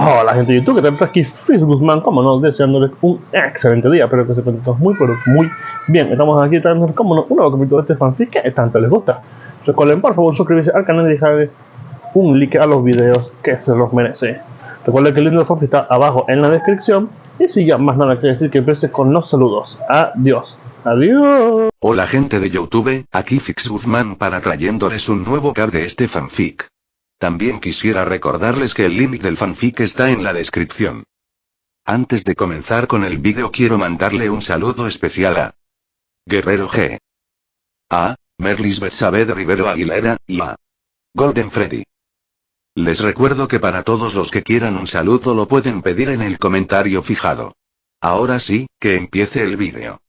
Hola gente de YouTube, que te aquí Fizz Guzmán, como no, deseándoles un excelente día. Espero que se encuentren todos muy, pero muy bien. Estamos aquí trayendo, como no, un nuevo capítulo de este fanfic que tanto les gusta. Recuerden por favor suscribirse al canal y dejarle un like a los videos que se los merece. Recuerden que el link del fanfic está abajo en la descripción. Y si ya más nada que decir, que empieces con los saludos. Adiós. Adiós. Hola gente de YouTube, aquí Fizz Guzmán para trayéndoles un nuevo cap de este fanfic. También quisiera recordarles que el link del fanfic está en la descripción. Antes de comenzar con el vídeo quiero mandarle un saludo especial a Guerrero G, a Merlisbeth Saavedra Rivero Aguilera, y a Golden Freddy. Les recuerdo que para todos los que quieran un saludo lo pueden pedir en el comentario fijado. Ahora sí, que empiece el vídeo.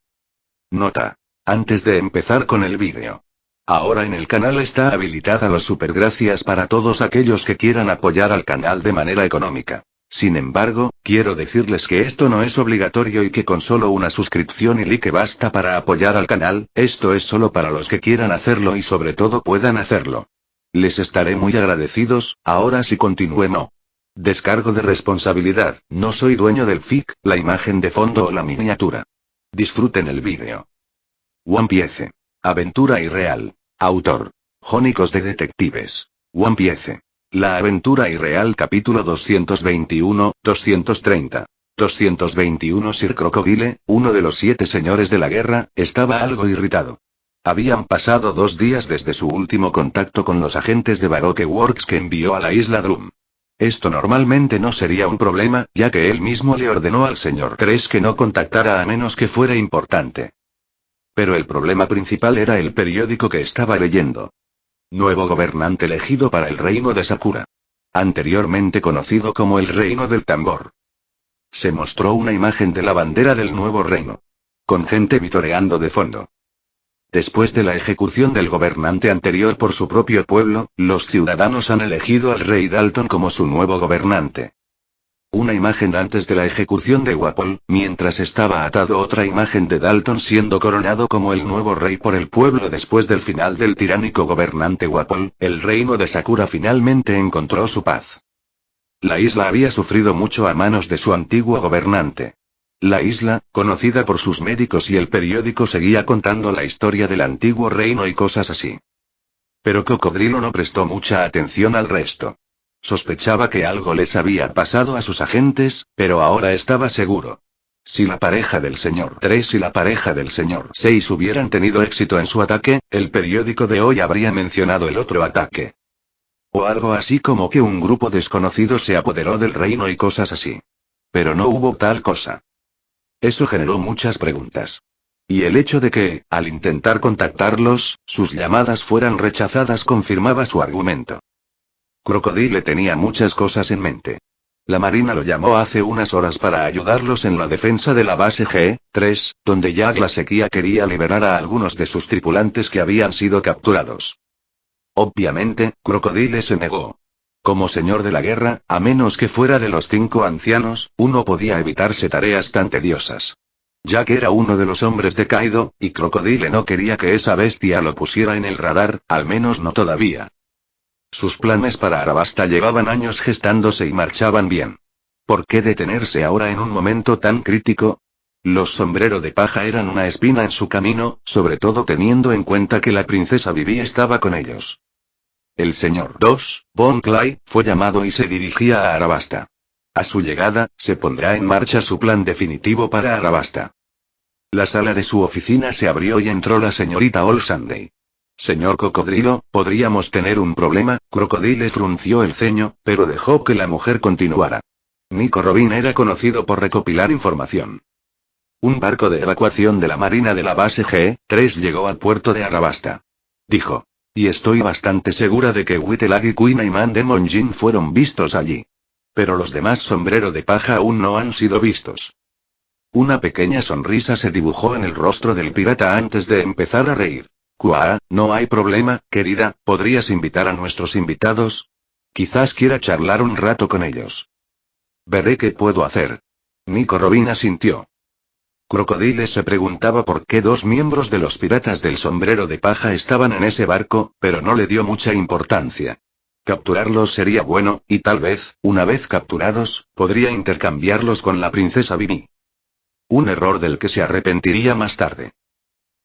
Nota. Antes de empezar con el vídeo. Ahora en el canal está habilitada los supergracias para todos aquellos que quieran apoyar al canal de manera económica. Sin embargo, quiero decirles que esto no es obligatorio y que con solo una suscripción y like basta para apoyar al canal, esto es solo para los que quieran hacerlo y sobre todo puedan hacerlo. Les estaré muy agradecidos. Ahora sí continúe. No. Descargo de responsabilidad, no soy dueño del fic, la imagen de fondo o la miniatura. Disfruten el vídeo. One Piece. Aventura irreal. Autor. Jónicos de Detectives. One Piece. La aventura irreal capítulo 221, 230. 221 Sir Crocodile, uno de los 7 señores de la guerra, estaba algo irritado. Habían pasado 2 días desde su último contacto con los agentes de Baroque Works que envió a la isla Drum. Esto normalmente no sería un problema, ya que él mismo le ordenó al señor 3 que no contactara a menos que fuera importante. Pero el problema principal era el periódico que estaba leyendo. Nuevo gobernante elegido para el reino de Sakura. Anteriormente conocido como el reino del tambor. Se mostró una imagen de la bandera del nuevo reino. Con gente vitoreando de fondo. Después de la ejecución del gobernante anterior por su propio pueblo, los ciudadanos han elegido al rey Dalton como su nuevo gobernante. Una imagen antes de la ejecución de Wapol, mientras estaba atado otra imagen de Dalton siendo coronado como el nuevo rey por el pueblo después del final del tiránico gobernante Wapol, el reino de Sakura finalmente encontró su paz. La isla había sufrido mucho a manos de su antiguo gobernante. La isla, conocida por sus médicos y el periódico seguía contando la historia del antiguo reino y cosas así. Pero Cocodrilo no prestó mucha atención al resto. Sospechaba que algo les había pasado a sus agentes, pero ahora estaba seguro. Si la pareja del señor 3 y la pareja del señor 6 hubieran tenido éxito en su ataque, el periódico de hoy habría mencionado el otro ataque. O algo así como que un grupo desconocido se apoderó del reino y cosas así. Pero no hubo tal cosa. Eso generó muchas preguntas. Y el hecho de que, al intentar contactarlos, sus llamadas fueran rechazadas confirmaba su argumento. Crocodile tenía muchas cosas en mente. La Marina lo llamó hace unas horas para ayudarlos en la defensa de la base G-3, donde Jack la Sequía quería liberar a algunos de sus tripulantes que habían sido capturados. Obviamente, Crocodile se negó. Como señor de la guerra, a menos que fuera de los 5 ancianos, uno podía evitarse tareas tan tediosas. Jack era uno de los hombres de Kaido, y Crocodile no quería que esa bestia lo pusiera en el radar, al menos no todavía. Sus planes para Arabasta llevaban años gestándose y marchaban bien. ¿Por qué detenerse ahora en un momento tan crítico? Los sombrero de paja eran una espina en su camino, sobre todo teniendo en cuenta que la princesa Vivi estaba con ellos. El señor 2, Bon Clay, fue llamado y se dirigía a Arabasta. A su llegada, se pondrá en marcha su plan definitivo para Arabasta. La sala de su oficina se abrió y entró la señorita All Sunday. Señor Cocodrilo, ¿podríamos tener un problema? Crocodile frunció el ceño, pero dejó que la mujer continuara. Nico Robin era conocido por recopilar información. Un barco de evacuación de la marina de la base G-3 llegó al puerto de Arabasta. Dijo. Y estoy bastante segura de que Whittlagi Queen y Mandemon Jin fueron vistos allí. Pero los demás sombrero de paja aún no han sido vistos. Una pequeña sonrisa se dibujó en el rostro del pirata antes de empezar a reír. Kua, no hay problema, querida, ¿podrías invitar a nuestros invitados? Quizás quiera charlar un rato con ellos. Veré qué puedo hacer. Nico Robin asintió. Crocodile se preguntaba por qué 2 miembros de los piratas del sombrero de paja estaban en ese barco, pero no le dio mucha importancia. Capturarlos sería bueno, y tal vez, una vez capturados, podría intercambiarlos con la princesa Vivi. Un error del que se arrepentiría más tarde.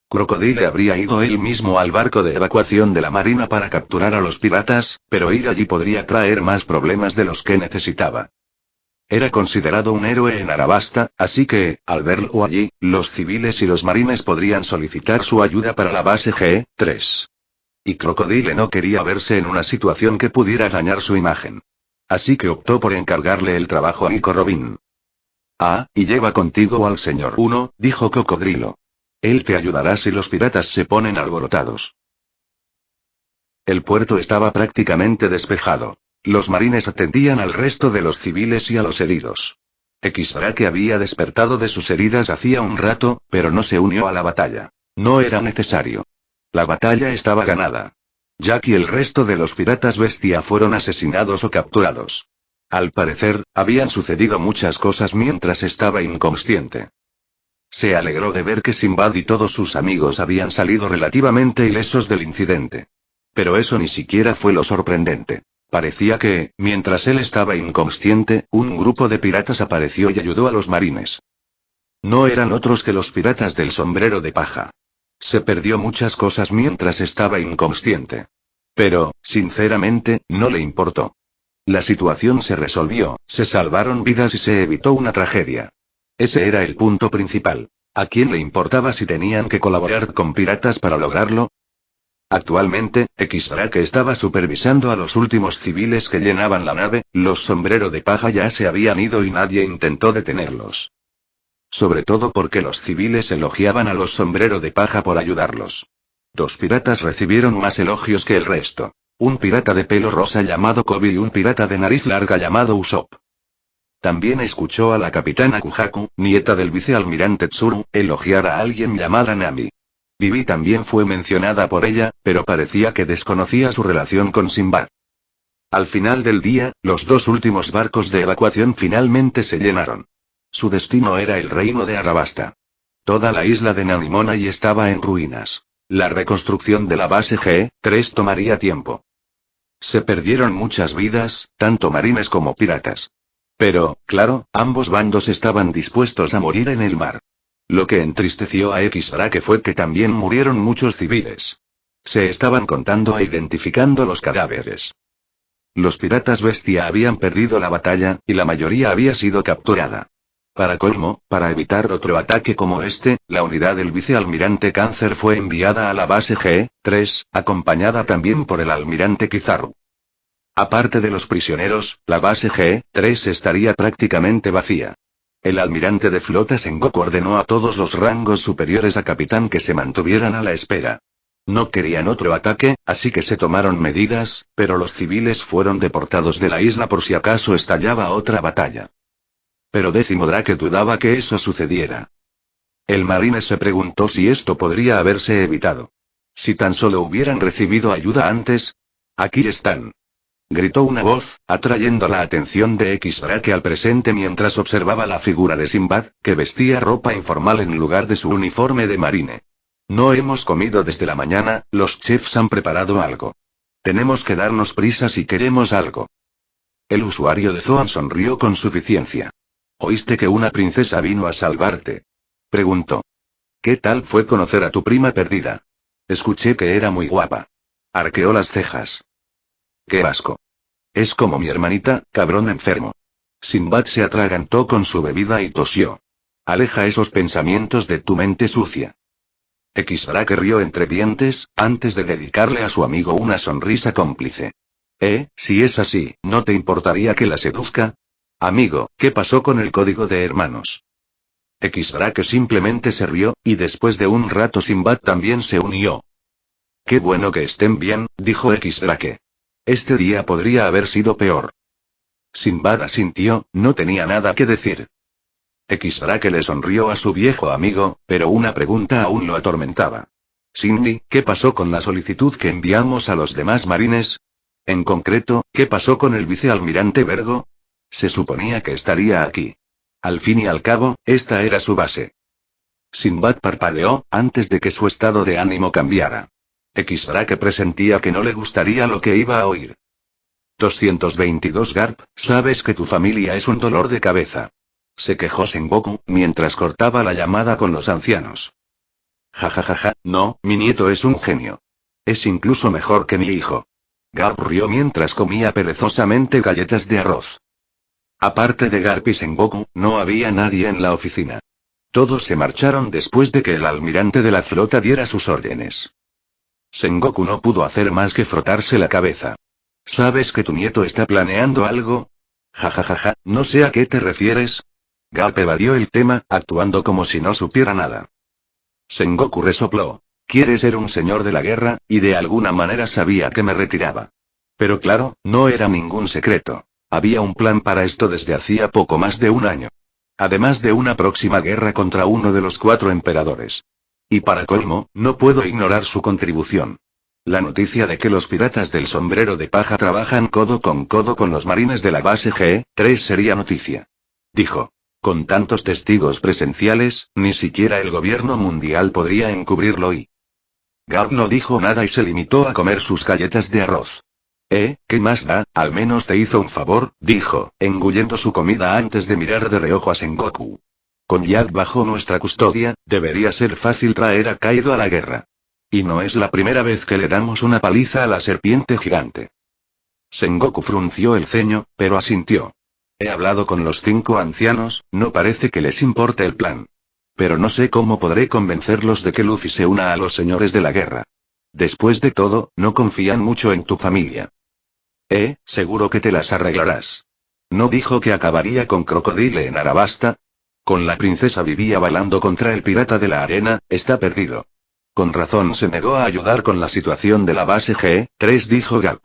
Crocodile habría ido él mismo al barco de evacuación de la marina para capturar a los piratas, pero ir allí podría traer más problemas de los que necesitaba. Era considerado un héroe en Arabasta, así que, al verlo allí, los civiles y los marines podrían solicitar su ayuda para la base G3. Y Crocodile no quería verse en una situación que pudiera dañar su imagen. Así que optó por encargarle el trabajo a Nico Robin. Ah, y lleva contigo al señor 1, dijo Cocodrilo. Él te ayudará si los piratas se ponen alborotados. El puerto estaba prácticamente despejado. Los marines atendían al resto de los civiles y a los heridos. Xrake había despertado de sus heridas hacía un rato, pero no se unió a la batalla. No era necesario. La batalla estaba ganada. Jack y el resto de los piratas bestia fueron asesinados o capturados. Al parecer, habían sucedido muchas cosas mientras estaba inconsciente. Se alegró de ver que Sinbad y todos sus amigos habían salido relativamente ilesos del incidente. Pero eso ni siquiera fue lo sorprendente. Parecía que, mientras él estaba inconsciente, un grupo de piratas apareció y ayudó a los marines. No eran otros que los piratas del sombrero de paja. Se perdió muchas cosas mientras estaba inconsciente. Pero, sinceramente, no le importó. La situación se resolvió, se salvaron vidas y se evitó una tragedia. Ese era el punto principal. ¿A quién le importaba si tenían que colaborar con piratas para lograrlo? Actualmente, Xrake estaba supervisando a los últimos civiles que llenaban la nave, los sombrero de paja ya se habían ido y nadie intentó detenerlos. Sobre todo porque los civiles elogiaban a los sombrero de paja por ayudarlos. 2 piratas recibieron más elogios que el resto. Un pirata de pelo rosa llamado Kobe y un pirata de nariz larga llamado Usopp. También escuchó a la capitana Kuhaku, nieta del vicealmirante Tsuru, elogiar a alguien llamada Nami. Vivi también fue mencionada por ella, pero parecía que desconocía su relación con Sinbad. Al final del día, los 2 últimos barcos de evacuación finalmente se llenaron. Su destino era el reino de Arabasta. Toda la isla de Nanimonai estaba en ruinas. La reconstrucción de la base G3 tomaría tiempo. Se perdieron muchas vidas, tanto marines como piratas. Pero, claro, ambos bandos estaban dispuestos a morir en el mar. Lo que entristeció a Xrake fue que también murieron muchos civiles. Se estaban contando e identificando los cadáveres. Los piratas bestia habían perdido la batalla, y la mayoría había sido capturada. Para colmo, para evitar otro ataque como este, la unidad del vicealmirante Cáncer fue enviada a la base G3, acompañada también por el almirante Kizaru. Aparte de los prisioneros, la base G3 estaría prácticamente vacía. El almirante de flota Sengoku ordenó a todos los rangos superiores a capitán que se mantuvieran a la espera. No querían otro ataque, así que se tomaron medidas, pero los civiles fueron deportados de la isla por si acaso estallaba otra batalla. Pero Décimo Drake dudaba que eso sucediera. El marine se preguntó si esto podría haberse evitado. Si tan solo hubieran recibido ayuda antes. Aquí están. Gritó una voz, atrayendo la atención de Xrake al presente mientras observaba la figura de Sinbad, que vestía ropa informal en lugar de su uniforme de marine. No hemos comido desde la mañana, los chefs han preparado algo. Tenemos que darnos prisa si queremos algo. El usuario de Zoan sonrió con suficiencia. ¿Oíste que una princesa vino a salvarte? Preguntó. ¿Qué tal fue conocer a tu prima perdida? Escuché que era muy guapa. Arqueó las cejas. ¡Qué asco! Es como mi hermanita, cabrón enfermo. Sinbad se atragantó con su bebida y tosió. Aleja esos pensamientos de tu mente sucia. Xrake rió entre dientes, antes de dedicarle a su amigo una sonrisa cómplice. Si es así, ¿no te importaría que la seduzca? Amigo, ¿qué pasó con el código de hermanos? Xrake simplemente se rió, y después de un rato Sinbad también se unió. Qué bueno que estén bien, dijo Xrake. Este día podría haber sido peor. Sinbad asintió, no tenía nada que decir. Xrake le sonrió a su viejo amigo, pero una pregunta aún lo atormentaba. Cindy, ¿qué pasó con la solicitud que enviamos a los demás marines? En concreto, ¿qué pasó con el vicealmirante Vergo? Se suponía que estaría aquí. Al fin y al cabo, esta era su base. Sinbad parpadeó, antes de que su estado de ánimo cambiara. Xrake presentía que no le gustaría lo que iba a oír. 222 Garp, sabes que tu familia es un dolor de cabeza. Se quejó Sengoku, mientras cortaba la llamada con los ancianos. Jajajaja, no, mi nieto es un genio. Es incluso mejor que mi hijo. Garp rió mientras comía perezosamente galletas de arroz. Aparte de Garp y Sengoku, no había nadie en la oficina. Todos se marcharon después de que el almirante de la flota diera sus órdenes. Sengoku no pudo hacer más que frotarse la cabeza. ¿Sabes que tu nieto está planeando algo? Jajajaja, no sé a qué te refieres. Garp evadió el tema, actuando como si no supiera nada. Sengoku resopló. Quiere ser un señor de la guerra, y de alguna manera sabía que me retiraba. Pero claro, no era ningún secreto. Había un plan para esto desde hacía poco más de un año. Además de una próxima guerra contra uno de los 4 emperadores. Y para colmo, no puedo ignorar su contribución. La noticia de que los piratas del sombrero de paja trabajan codo con los marines de la base G3 sería noticia. Dijo. Con tantos testigos presenciales, ni siquiera el gobierno mundial podría encubrirlo y... Garp no dijo nada y se limitó a comer sus galletas de arroz. ¿Qué más da? Al menos te hizo un favor, dijo, engullendo su comida antes de mirar de reojo a Sengoku. Con Jack bajo nuestra custodia, debería ser fácil traer a Kaido a la guerra. Y no es la primera vez que le damos una paliza a la serpiente gigante. Sengoku frunció el ceño, pero asintió. He hablado con los 5 ancianos, no parece que les importe el plan. Pero no sé cómo podré convencerlos de que Luffy se una a los señores de la guerra. Después de todo, no confían mucho en tu familia. Seguro que te las arreglarás. ¿No dijo que acabaría con Crocodile en Arabasta? Con la princesa vivía balando contra el pirata de la arena, está perdido. Con razón se negó a ayudar con la situación de la base G3, dijo Garp.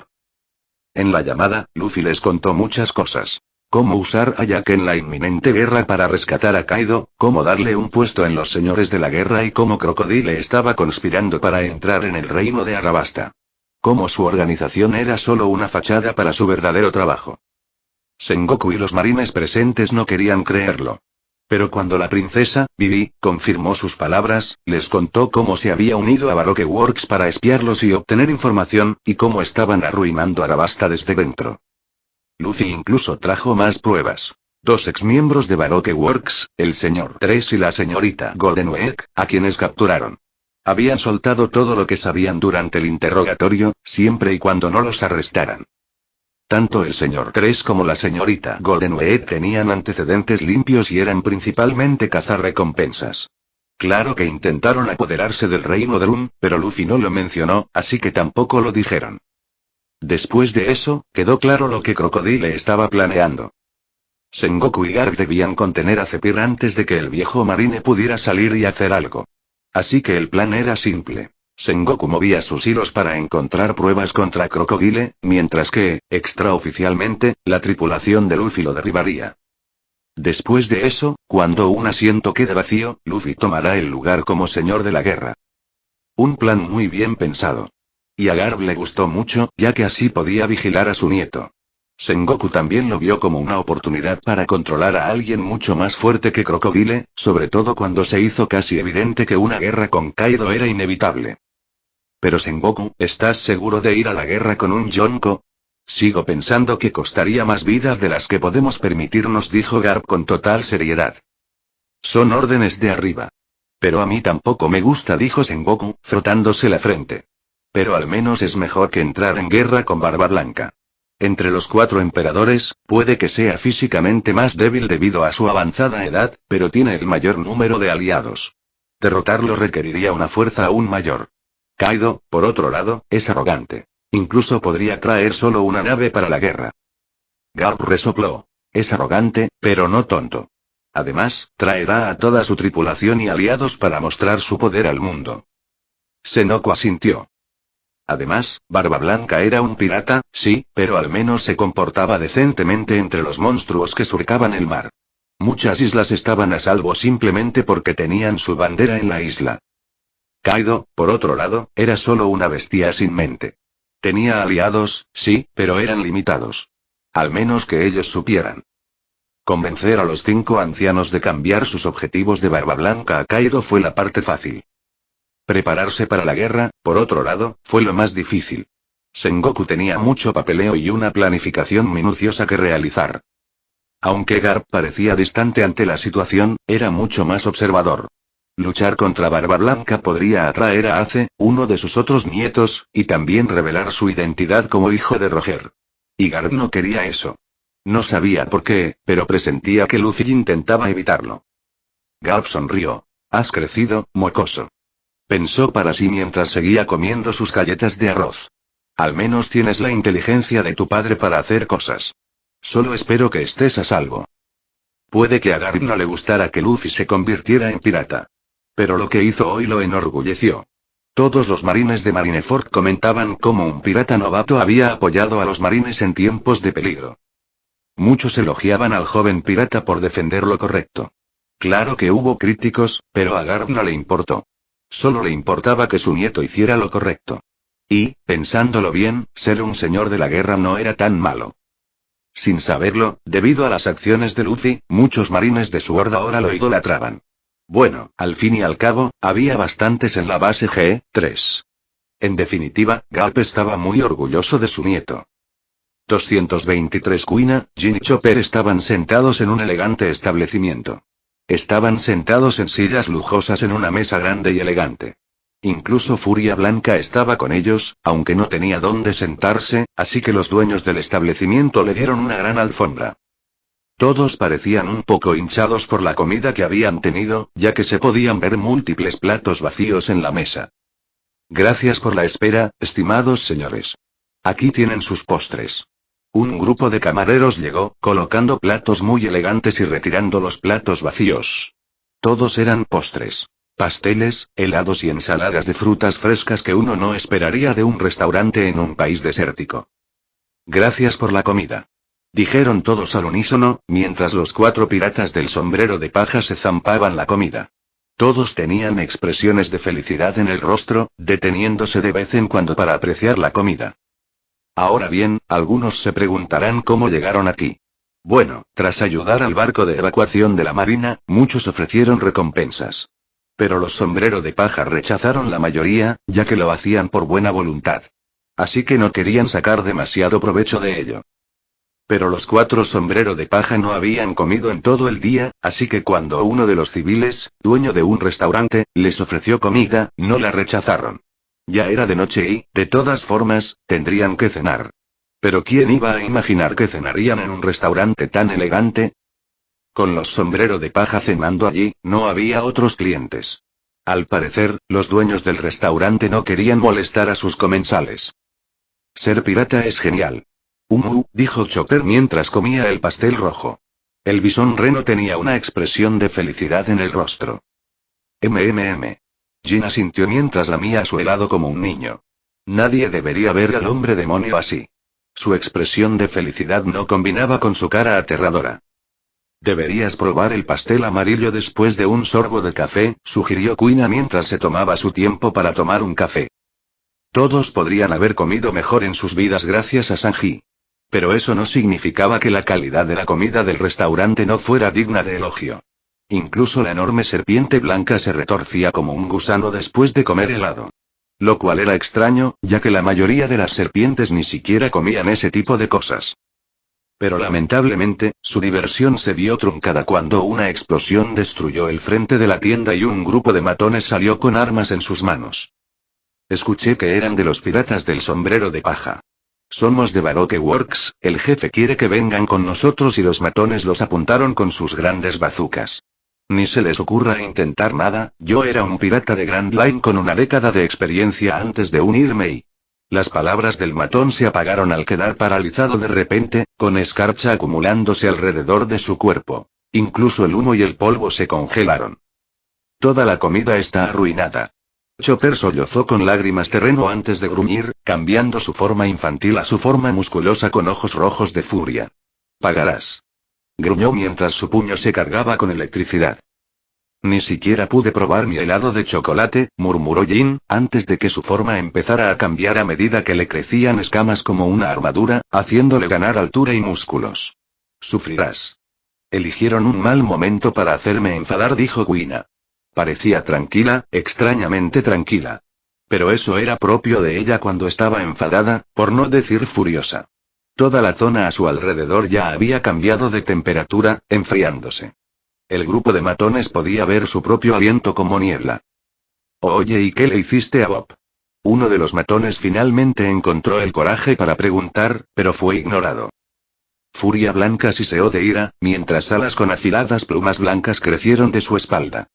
En la llamada, Luffy les contó muchas cosas. Cómo usar a Jack en la inminente guerra para rescatar a Kaido, cómo darle un puesto en los señores de la guerra y cómo Crocodile estaba conspirando para entrar en el reino de Arabasta. Cómo su organización era solo una fachada para su verdadero trabajo. Sengoku y los marines presentes no querían creerlo. Pero cuando la princesa, Vivi, confirmó sus palabras, les contó cómo se había unido a Baroque Works para espiarlos y obtener información, y cómo estaban arruinando Arabasta desde dentro. Luffy incluso trajo más pruebas. 2 exmiembros de Baroque Works, el señor 3 y la señorita Golden Week, a quienes capturaron. Habían soltado todo lo que sabían durante el interrogatorio, siempre y cuando no los arrestaran. Tanto el señor 3 como la señorita Golden Week tenían antecedentes limpios y eran principalmente cazarrecompensas. Claro que intentaron apoderarse del reino de Lun, pero Luffy no lo mencionó, así que tampoco lo dijeron. Después de eso, quedó claro lo que Crocodile estaba planeando. Sengoku y Garp debían contener a Zephyr antes de que el viejo marine pudiera salir y hacer algo. Así que el plan era simple. Sengoku movía sus hilos para encontrar pruebas contra Crocodile, mientras que, extraoficialmente, la tripulación de Luffy lo derribaría. Después de eso, cuando un asiento quede vacío, Luffy tomará el lugar como señor de la guerra. Un plan muy bien pensado. Y a Garp le gustó mucho, ya que así podía vigilar a su nieto. Sengoku también lo vio como una oportunidad para controlar a alguien mucho más fuerte que Crocodile, sobre todo cuando se hizo casi evidente que una guerra con Kaido era inevitable. Pero Sengoku, ¿estás seguro de ir a la guerra con un Yonko? Sigo pensando que costaría más vidas de las que podemos permitirnos, dijo Garp con total seriedad. Son órdenes de arriba. Pero a mí tampoco me gusta, dijo Sengoku, frotándose la frente. Pero al menos es mejor que entrar en guerra con Barba Blanca. Entre los 4 emperadores, puede que sea físicamente más débil debido a su avanzada edad, pero tiene el mayor número de aliados. Derrotarlo requeriría una fuerza aún mayor. Kaido, por otro lado, es arrogante. Incluso podría traer solo una nave para la guerra. Garp resopló. Es arrogante, pero no tonto. Además, traerá a toda su tripulación y aliados para mostrar su poder al mundo. Sengoku asintió. Además, Barba Blanca era un pirata, sí, pero al menos se comportaba decentemente entre los monstruos que surcaban el mar. Muchas islas estaban a salvo simplemente porque tenían su bandera en la isla. Kaido, por otro lado, era solo una bestia sin mente. Tenía aliados, sí, pero eran limitados. Al menos que ellos supieran. Convencer a los 5 ancianos de cambiar sus objetivos de Barba Blanca a Kaido fue la parte fácil. Prepararse para la guerra, por otro lado, fue lo más difícil. Sengoku tenía mucho papeleo y una planificación minuciosa que realizar. Aunque Garp parecía distante ante la situación, era mucho más observador. Luchar contra Barba Blanca podría atraer a Ace, uno de sus otros nietos, y también revelar su identidad como hijo de Roger. Y Garp no quería eso. No sabía por qué, pero presentía que Luffy intentaba evitarlo. Garp sonrió. Has crecido, mocoso. Pensó para sí mientras seguía comiendo sus galletas de arroz. Al menos tienes la inteligencia de tu padre para hacer cosas. Solo espero que estés a salvo. Puede que a Garp no le gustara que Luffy se convirtiera en pirata. Pero lo que hizo hoy lo enorgulleció. Todos los marines de Marineford comentaban cómo un pirata novato había apoyado a los marines en tiempos de peligro. Muchos elogiaban al joven pirata por defender lo correcto. Claro que hubo críticos, pero a Garp no le importó. Solo le importaba que su nieto hiciera lo correcto. Y, pensándolo bien, ser un señor de la guerra no era tan malo. Sin saberlo, debido a las acciones de Luffy, muchos marines de su horda ahora lo idolatraban. Bueno, al fin y al cabo, había bastantes en la base G3. En definitiva, Garp estaba muy orgulloso de su nieto. 223 Kuina, Jin y Chopper estaban sentados en un elegante establecimiento. Estaban sentados en sillas lujosas en una mesa grande y elegante. Incluso Furia Blanca estaba con ellos, aunque no tenía dónde sentarse, así que los dueños del establecimiento le dieron una gran alfombra. Todos parecían un poco hinchados por la comida que habían tenido, ya que se podían ver múltiples platos vacíos en la mesa. Gracias por la espera, estimados señores. Aquí tienen sus postres. Un grupo de camareros llegó, colocando platos muy elegantes y retirando los platos vacíos. Todos eran postres. Pasteles, helados y ensaladas de frutas frescas que uno no esperaría de un restaurante en un país desértico. Gracias por la comida. Dijeron todos al unísono, mientras los 4 piratas del sombrero de paja se zampaban la comida. Todos tenían expresiones de felicidad en el rostro, deteniéndose de vez en cuando para apreciar la comida. Ahora bien, algunos se preguntarán cómo llegaron aquí. Bueno, tras ayudar al barco de evacuación de la marina, muchos ofrecieron recompensas. Pero los sombrero de paja rechazaron la mayoría, ya que lo hacían por buena voluntad. Así que no querían sacar demasiado provecho de ello. Pero los 4 sombrero de paja no habían comido en todo el día, así que cuando uno de los civiles, dueño de un restaurante, les ofreció comida, no la rechazaron. Ya era de noche y, de todas formas, tendrían que cenar. Pero ¿quién iba a imaginar que cenarían en un restaurante tan elegante? Con los sombrero de paja cenando allí, no había otros clientes. Al parecer, los dueños del restaurante no querían molestar a sus comensales. Ser pirata es genial. Dijo Chopper mientras comía el pastel rojo. El bisón reno tenía una expresión de felicidad en el rostro. Jin asintió mientras lamía su helado como un niño. Nadie debería ver al hombre demonio así. Su expresión de felicidad no combinaba con su cara aterradora. Deberías probar el pastel amarillo después de un sorbo de café, sugirió Kuina mientras se tomaba su tiempo para tomar un café. Todos podrían haber comido mejor en sus vidas gracias a Sanji. Pero eso no significaba que la calidad de la comida del restaurante no fuera digna de elogio. Incluso la enorme serpiente blanca se retorcía como un gusano después de comer helado. Lo cual era extraño, ya que la mayoría de las serpientes ni siquiera comían ese tipo de cosas. Pero lamentablemente, su diversión se vio truncada cuando una explosión destruyó el frente de la tienda y un grupo de matones salió con armas en sus manos. Escuché que eran de los piratas del sombrero de paja. Somos de Baroque Works, el jefe quiere que vengan con nosotros y los matones los apuntaron con sus grandes bazucas. Ni se les ocurra intentar nada, yo era un pirata de Grand Line con una década de experiencia antes de unirme y... Las palabras del matón se apagaron al quedar paralizado de repente, con escarcha acumulándose alrededor de su cuerpo. Incluso el humo y el polvo se congelaron. Toda la comida está arruinada. Chopper sollozó con lágrimas terreno antes de gruñir, cambiando su forma infantil a su forma musculosa con ojos rojos de furia. Pagarás. Gruñó mientras su puño se cargaba con electricidad. Ni siquiera pude probar mi helado de chocolate, murmuró Jin, antes de que su forma empezara a cambiar a medida que le crecían escamas como una armadura, haciéndole ganar altura y músculos. Sufrirás. Eligieron un mal momento para hacerme enfadar, dijo Kuina. Parecía tranquila, extrañamente tranquila. Pero eso era propio de ella cuando estaba enfadada, por no decir furiosa. Toda la zona a su alrededor ya había cambiado de temperatura, enfriándose. El grupo de matones podía ver su propio aliento como niebla. Oye, ¿y qué le hiciste a Bob? Uno de los matones finalmente encontró el coraje para preguntar, pero fue ignorado. Furia Blanca siseó de ira, mientras alas con afiladas plumas blancas crecieron de su espalda.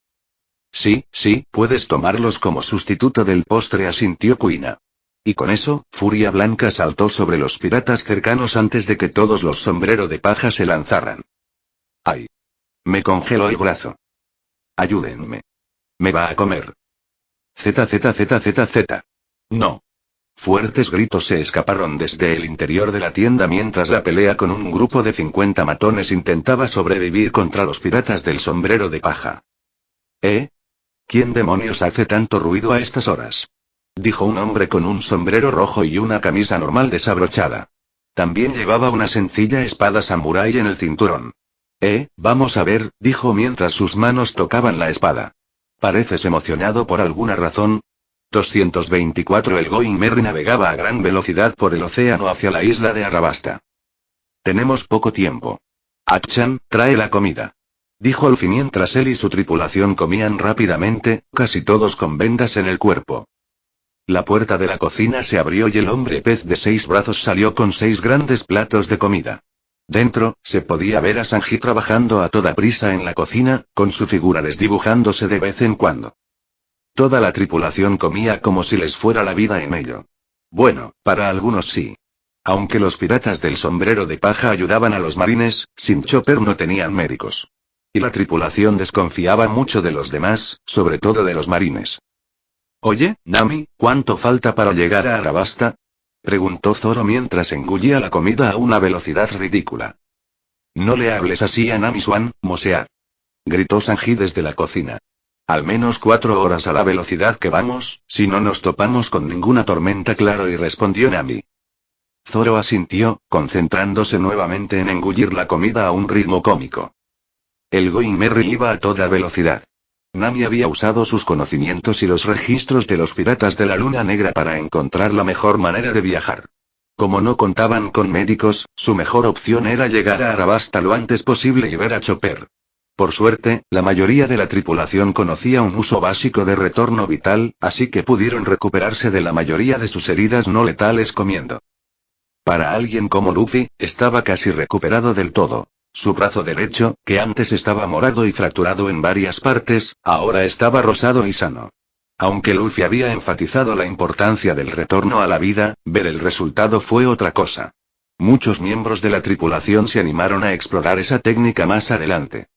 Sí, puedes tomarlos como sustituto del postre, asintió Kuina. Y con eso, Furia Blanca saltó sobre los piratas cercanos antes de que todos los sombrero de paja se lanzaran. ¡Ay! Me congeló el brazo. Ayúdenme. Me va a comer. Z. No. Fuertes gritos se escaparon desde el interior de la tienda mientras la pelea con un grupo de 50 matones intentaba sobrevivir contra los piratas del sombrero de paja. ¿Quién demonios hace tanto ruido a estas horas? Dijo un hombre con un sombrero rojo y una camisa normal desabrochada. También llevaba una sencilla espada samurái en el cinturón. Vamos a ver, dijo mientras sus manos tocaban la espada. ¿Pareces emocionado por alguna razón? 224 El Going Merry navegaba a gran velocidad por el océano hacia la isla de Arrabasta. Tenemos poco tiempo. Achan, trae la comida. Dijo Luffy mientras él y su tripulación comían rápidamente, casi todos con vendas en el cuerpo. La puerta de la cocina se abrió y el hombre pez de 6 brazos salió con 6 grandes platos de comida. Dentro, se podía ver a Sanji trabajando a toda prisa en la cocina, con su figura desdibujándose de vez en cuando. Toda la tripulación comía como si les fuera la vida en ello. Bueno, para algunos sí. Aunque los piratas del sombrero de paja ayudaban a los marines, sin Chopper no tenían médicos. Y la tripulación desconfiaba mucho de los demás, sobre todo de los marines. Oye, Nami, ¿cuánto falta para llegar a Arrabasta? Preguntó Zoro mientras engullía la comida a una velocidad ridícula. No le hables así a Nami Swan, Mosead. Gritó Sanji desde la cocina. Al menos 4 horas a la velocidad que vamos, si no nos topamos con ninguna tormenta, claro, y respondió Nami. Zoro asintió, concentrándose nuevamente en engullir la comida a un ritmo cómico. El Going Merry iba a toda velocidad. Nami había usado sus conocimientos y los registros de los piratas de la Luna Negra para encontrar la mejor manera de viajar. Como no contaban con médicos, su mejor opción era llegar a Arrabasta lo antes posible y ver a Chopper. Por suerte, la mayoría de la tripulación conocía un uso básico de retorno vital, así que pudieron recuperarse de la mayoría de sus heridas no letales comiendo. Para alguien como Luffy, estaba casi recuperado del todo. Su brazo derecho, que antes estaba morado y fracturado en varias partes, ahora estaba rosado y sano. Aunque Luffy había enfatizado la importancia del retorno a la vida, ver el resultado fue otra cosa. Muchos miembros de la tripulación se animaron a explorar esa técnica más adelante.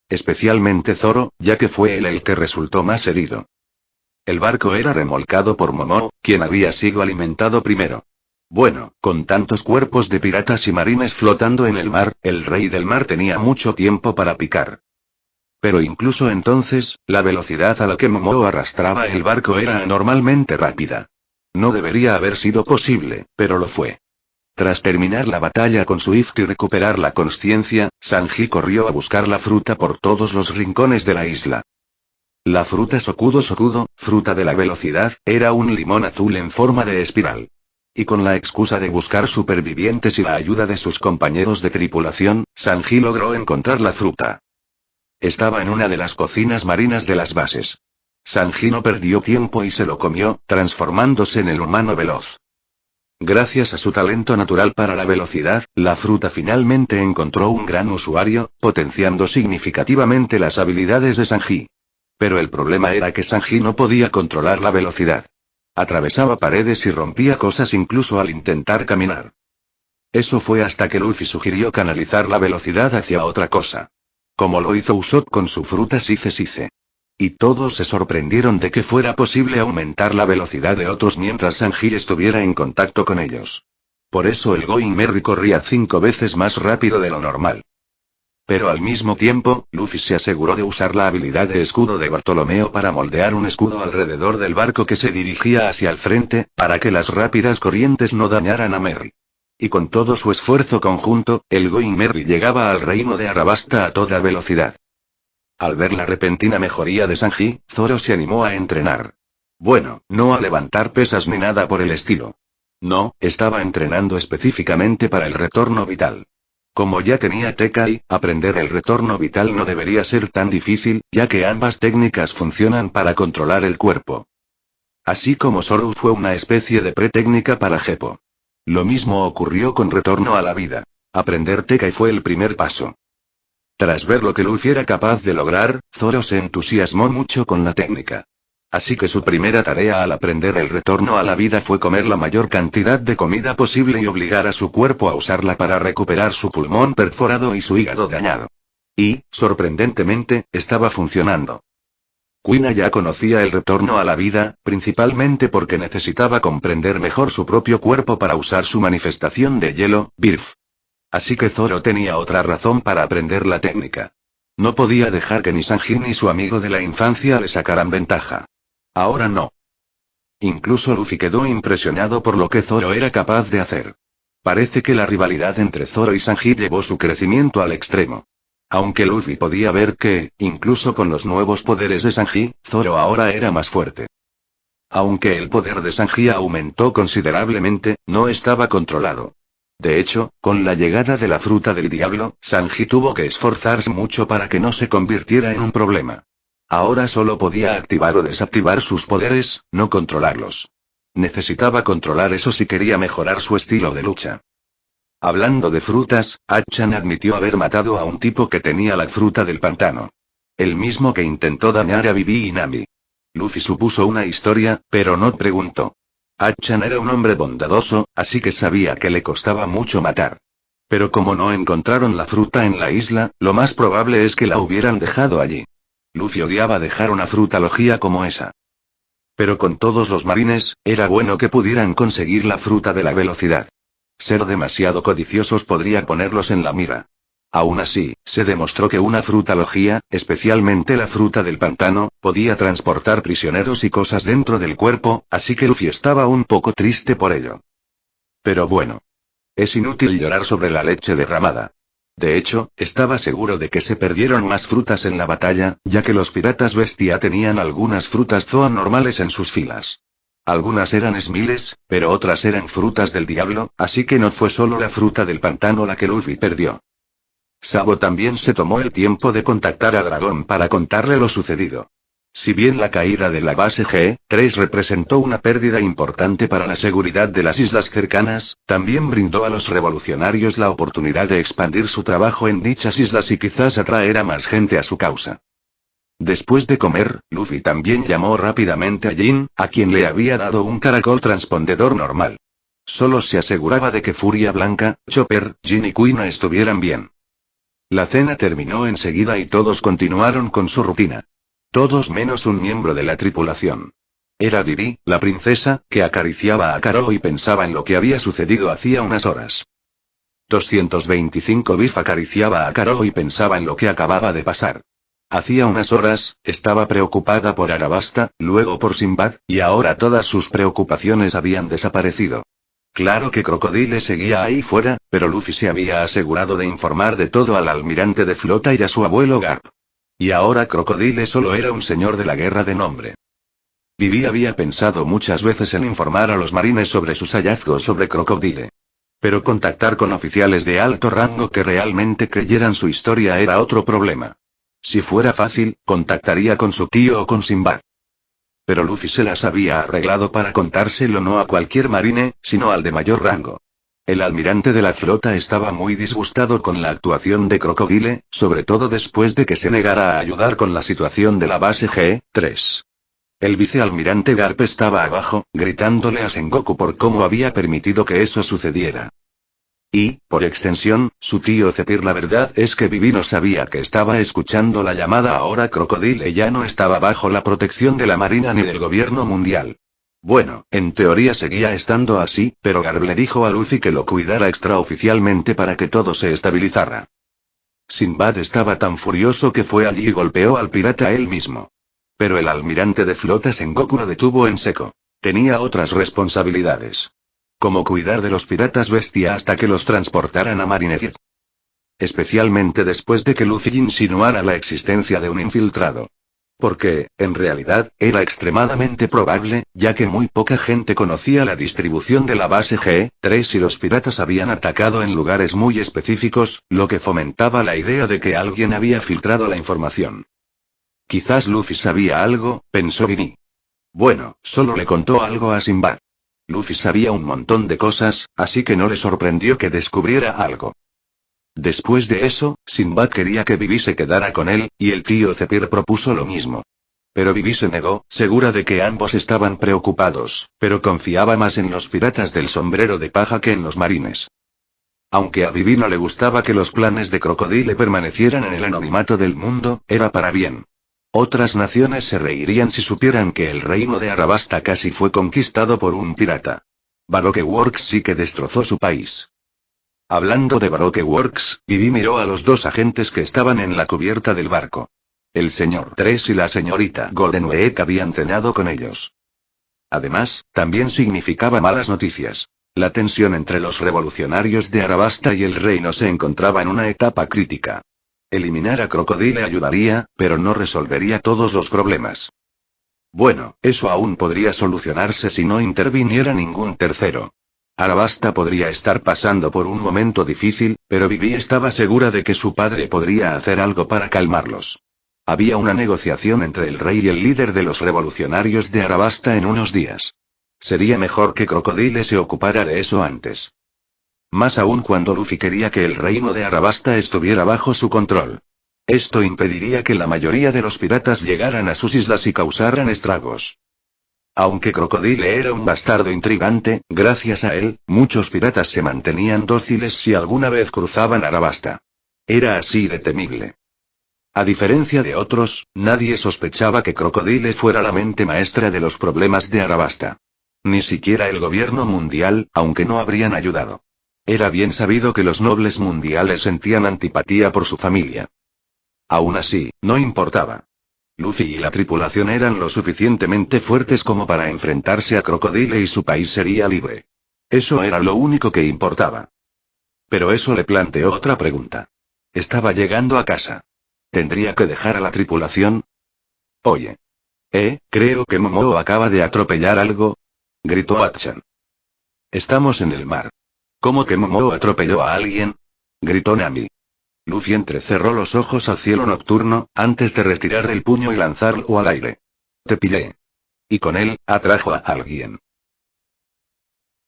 Especialmente Zoro, ya que fue él el que resultó más herido. El barco era remolcado por Momo, quien había sido alimentado primero. Bueno, con tantos cuerpos de piratas y marines flotando en el mar, el rey del mar tenía mucho tiempo para picar. Pero incluso entonces, la velocidad a la que Momo arrastraba el barco era anormalmente rápida. No debería haber sido posible, pero lo fue. Tras terminar la batalla con Swift y recuperar la consciencia, Sanji corrió a buscar la fruta por todos los rincones de la isla. La fruta Sokudo, fruta de la velocidad, era un limón azul en forma de espiral. Y con la excusa de buscar supervivientes y la ayuda de sus compañeros de tripulación, Sanji logró encontrar la fruta. Estaba en una de las cocinas marinas de las bases. Sanji no perdió tiempo y se lo comió, transformándose en el humano veloz. Gracias a su talento natural para la velocidad, la fruta finalmente encontró un gran usuario, potenciando significativamente las habilidades de Sanji. Pero el problema era que Sanji no podía controlar la velocidad. Atravesaba paredes y rompía cosas incluso al intentar caminar. Eso fue hasta que Luffy sugirió canalizar la velocidad hacia otra cosa. Como lo hizo Usopp con su fruta Sice. Y todos se sorprendieron de que fuera posible aumentar la velocidad de otros mientras Sanji estuviera en contacto con ellos. Por eso el Going Merry corría 5 veces más rápido de lo normal. Pero al mismo tiempo, Luffy se aseguró de usar la habilidad de escudo de Bartolomeo para moldear un escudo alrededor del barco que se dirigía hacia el frente, para que las rápidas corrientes no dañaran a Merry. Y con todo su esfuerzo conjunto, el Going Merry llegaba al reino de Arrabasta a toda velocidad. Al ver la repentina mejoría de Sanji, Zoro se animó a entrenar. Bueno, no a levantar pesas ni nada por el estilo. No, estaba entrenando específicamente para el retorno vital. Como ya tenía Tekai, aprender el retorno vital no debería ser tan difícil, ya que ambas técnicas funcionan para controlar el cuerpo. Así como Zoro fue una especie de pre-técnica para Geppo. Lo mismo ocurrió con Retorno a la Vida. Aprender Tekai fue el primer paso. Tras ver lo que Luffy era capaz de lograr, Zoro se entusiasmó mucho con la técnica. Así que su primera tarea al aprender el retorno a la vida fue comer la mayor cantidad de comida posible y obligar a su cuerpo a usarla para recuperar su pulmón perforado y su hígado dañado. Y, sorprendentemente, estaba funcionando. Kuina ya conocía el retorno a la vida, principalmente porque necesitaba comprender mejor su propio cuerpo para usar su manifestación de hielo, Birth. Así que Zoro tenía otra razón para aprender la técnica. No podía dejar que ni Sanji ni su amigo de la infancia le sacaran ventaja. Ahora no. Incluso Luffy quedó impresionado por lo que Zoro era capaz de hacer. Parece que la rivalidad entre Zoro y Sanji llevó su crecimiento al extremo. Aunque Luffy podía ver que, incluso con los nuevos poderes de Sanji, Zoro ahora era más fuerte. Aunque el poder de Sanji aumentó considerablemente, no estaba controlado. De hecho, con la llegada de la fruta del diablo, Sanji tuvo que esforzarse mucho para que no se convirtiera en un problema. Ahora solo podía activar o desactivar sus poderes, no controlarlos. Necesitaba controlar eso si quería mejorar su estilo de lucha. Hablando de frutas, Achan admitió haber matado a un tipo que tenía la fruta del pantano. El mismo que intentó dañar a Vivi y Nami. Luffy supuso una historia, pero no preguntó. Achan era un hombre bondadoso, así que sabía que le costaba mucho matar. Pero como no encontraron la fruta en la isla, lo más probable es que la hubieran dejado allí. Luffy odiaba dejar una fruta logia como esa. Pero con todos los marines, era bueno que pudieran conseguir la fruta de la velocidad. Ser demasiado codiciosos podría ponerlos en la mira. Aún así, se demostró que una fruta logia, especialmente la fruta del pantano, podía transportar prisioneros y cosas dentro del cuerpo, así que Luffy estaba un poco triste por ello. Pero bueno. Es inútil llorar sobre la leche derramada. De hecho, estaba seguro de que se perdieron más frutas en la batalla, ya que los piratas bestia tenían algunas frutas Zoan normales en sus filas. Algunas eran esmiles, pero otras eran frutas del diablo, así que no fue solo la fruta del pantano la que Luffy perdió. Sabo también se tomó el tiempo de contactar a Dragón para contarle lo sucedido. Si bien la caída de la base G3 representó una pérdida importante para la seguridad de las islas cercanas, también brindó a los revolucionarios la oportunidad de expandir su trabajo en dichas islas y quizás atraer a más gente a su causa. Después de comer, Luffy también llamó rápidamente a Jin, a quien le había dado un caracol transpondedor normal. Solo se aseguraba de que Furia Blanca, Chopper, Jin y Kuina estuvieran bien. La cena terminó enseguida y todos continuaron con su rutina. Todos menos un miembro de la tripulación. Era Vivi, la princesa, que acariciaba a Karo y pensaba en lo que había sucedido hacía unas horas. 225 Biff acariciaba a Karo y pensaba en lo que acababa de pasar. Hacía unas horas, estaba preocupada por Arabasta, luego por Sinbad, y ahora todas sus preocupaciones habían desaparecido. Claro que Crocodile seguía ahí fuera, pero Luffy se había asegurado de informar de todo al almirante de flota y a su abuelo Garp. Y ahora Crocodile solo era un señor de la guerra de nombre. Vivi había pensado muchas veces en informar a los marines sobre sus hallazgos sobre Crocodile. Pero contactar con oficiales de alto rango que realmente creyeran su historia era otro problema. Si fuera fácil, contactaría con su tío o con Sinbad. Pero Luffy se las había arreglado para contárselo no a cualquier marine, sino al de mayor rango. El almirante de la flota estaba muy disgustado con la actuación de Crocodile, sobre todo después de que se negara a ayudar con la situación de la base G3. El vicealmirante Garp estaba abajo, gritándole a Sengoku por cómo había permitido que eso sucediera. Y, por extensión, su tío Zephyr. La verdad es que Vivi no sabía que estaba escuchando la llamada. Ahora Crocodile ya no estaba bajo la protección de la Marina ni del gobierno mundial. Bueno, en teoría seguía estando así, pero Garp le dijo a Luffy que lo cuidara extraoficialmente para que todo se estabilizara. Sinbad estaba tan furioso que fue allí y golpeó al pirata él mismo. Pero el almirante de flota Sengoku lo detuvo en seco. Tenía otras responsabilidades. Como cuidar de los piratas bestia hasta que los transportaran a Marineford. Especialmente después de que Luffy insinuara la existencia de un infiltrado. Porque, en realidad, era extremadamente probable, ya que muy poca gente conocía la distribución de la base G3 y los piratas habían atacado en lugares muy específicos, lo que fomentaba la idea de que alguien había filtrado la información. Quizás Luffy sabía algo, pensó Vinny. Bueno, solo le contó algo a Sinbad. Luffy sabía un montón de cosas, así que no le sorprendió que descubriera algo. Después de eso, Sinbad quería que Vivi se quedara con él, y el tío Zephyr propuso lo mismo. Pero Vivi se negó, segura de que ambos estaban preocupados, pero confiaba más en los piratas del sombrero de paja que en los marines. Aunque a Vivi no le gustaba que los planes de Crocodile permanecieran en el anonimato del mundo, era para bien. Otras naciones se reirían si supieran que el reino de Arabasta casi fue conquistado por un pirata. Baroque Works sí que destrozó su país. Hablando de Baroque Works, Vivi miró a los dos agentes que estaban en la cubierta del barco. El señor Tres y la señorita Goldenweek habían cenado con ellos. Además, también significaba malas noticias. La tensión entre los revolucionarios de Arabasta y el reino se encontraba en una etapa crítica. Eliminar a Crocodile ayudaría, pero no resolvería todos los problemas. Bueno, eso aún podría solucionarse si no interviniera ningún tercero. Arabasta podría estar pasando por un momento difícil, pero Vivi estaba segura de que su padre podría hacer algo para calmarlos. Había una negociación entre el rey y el líder de los revolucionarios de Arabasta en unos días. Sería mejor que Crocodile se ocupara de eso antes. Más aún cuando Luffy quería que el reino de Arabasta estuviera bajo su control. Esto impediría que la mayoría de los piratas llegaran a sus islas y causaran estragos. Aunque Crocodile era un bastardo intrigante, gracias a él, muchos piratas se mantenían dóciles si alguna vez cruzaban Arabasta. Era así de temible. A diferencia de otros, nadie sospechaba que Crocodile fuera la mente maestra de los problemas de Arabasta. Ni siquiera el gobierno mundial, aunque no habrían ayudado. Era bien sabido que los nobles mundiales sentían antipatía por su familia. Aún así, no importaba. Luffy y la tripulación eran lo suficientemente fuertes como para enfrentarse a Crocodile y su país sería libre. Eso era lo único que importaba. Pero eso le planteó otra pregunta. Estaba llegando a casa. ¿Tendría que dejar a la tripulación? Oye. Creo que Momo acaba de atropellar algo, gritó Atchan. Estamos en el mar. ¿Cómo que Momo atropelló a alguien? Gritó Nami. Luffy entrecerró los ojos al cielo nocturno, antes de retirar el puño y lanzarlo al aire. Te pillé. Y con él, atrajo a alguien.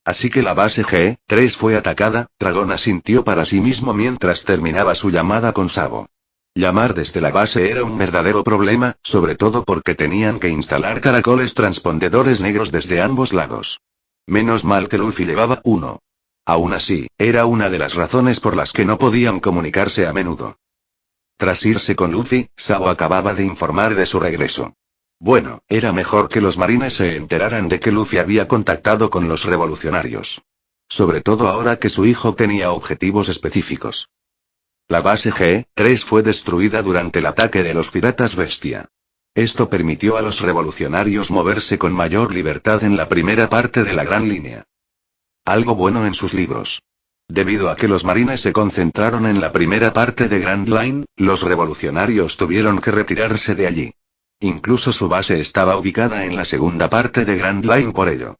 Así que la base G3 fue atacada, Dragón asintió para sí mismo mientras terminaba su llamada con Sabo. Llamar desde la base era un verdadero problema, sobre todo porque tenían que instalar caracoles transpondedores negros desde ambos lados. Menos mal que Luffy llevaba uno. Aún así, era una de las razones por las que no podían comunicarse a menudo. Tras irse con Luffy, Sabo acababa de informar de su regreso. Bueno, era mejor que los marines se enteraran de que Luffy había contactado con los revolucionarios. Sobre todo ahora que su hijo tenía objetivos específicos. La base G3 fue destruida durante el ataque de los piratas bestia. Esto permitió a los revolucionarios moverse con mayor libertad en la primera parte de la Gran Línea. Algo bueno en sus libros. Debido a que los marines se concentraron en la primera parte de Grand Line, los revolucionarios tuvieron que retirarse de allí. Incluso su base estaba ubicada en la segunda parte de Grand Line por ello.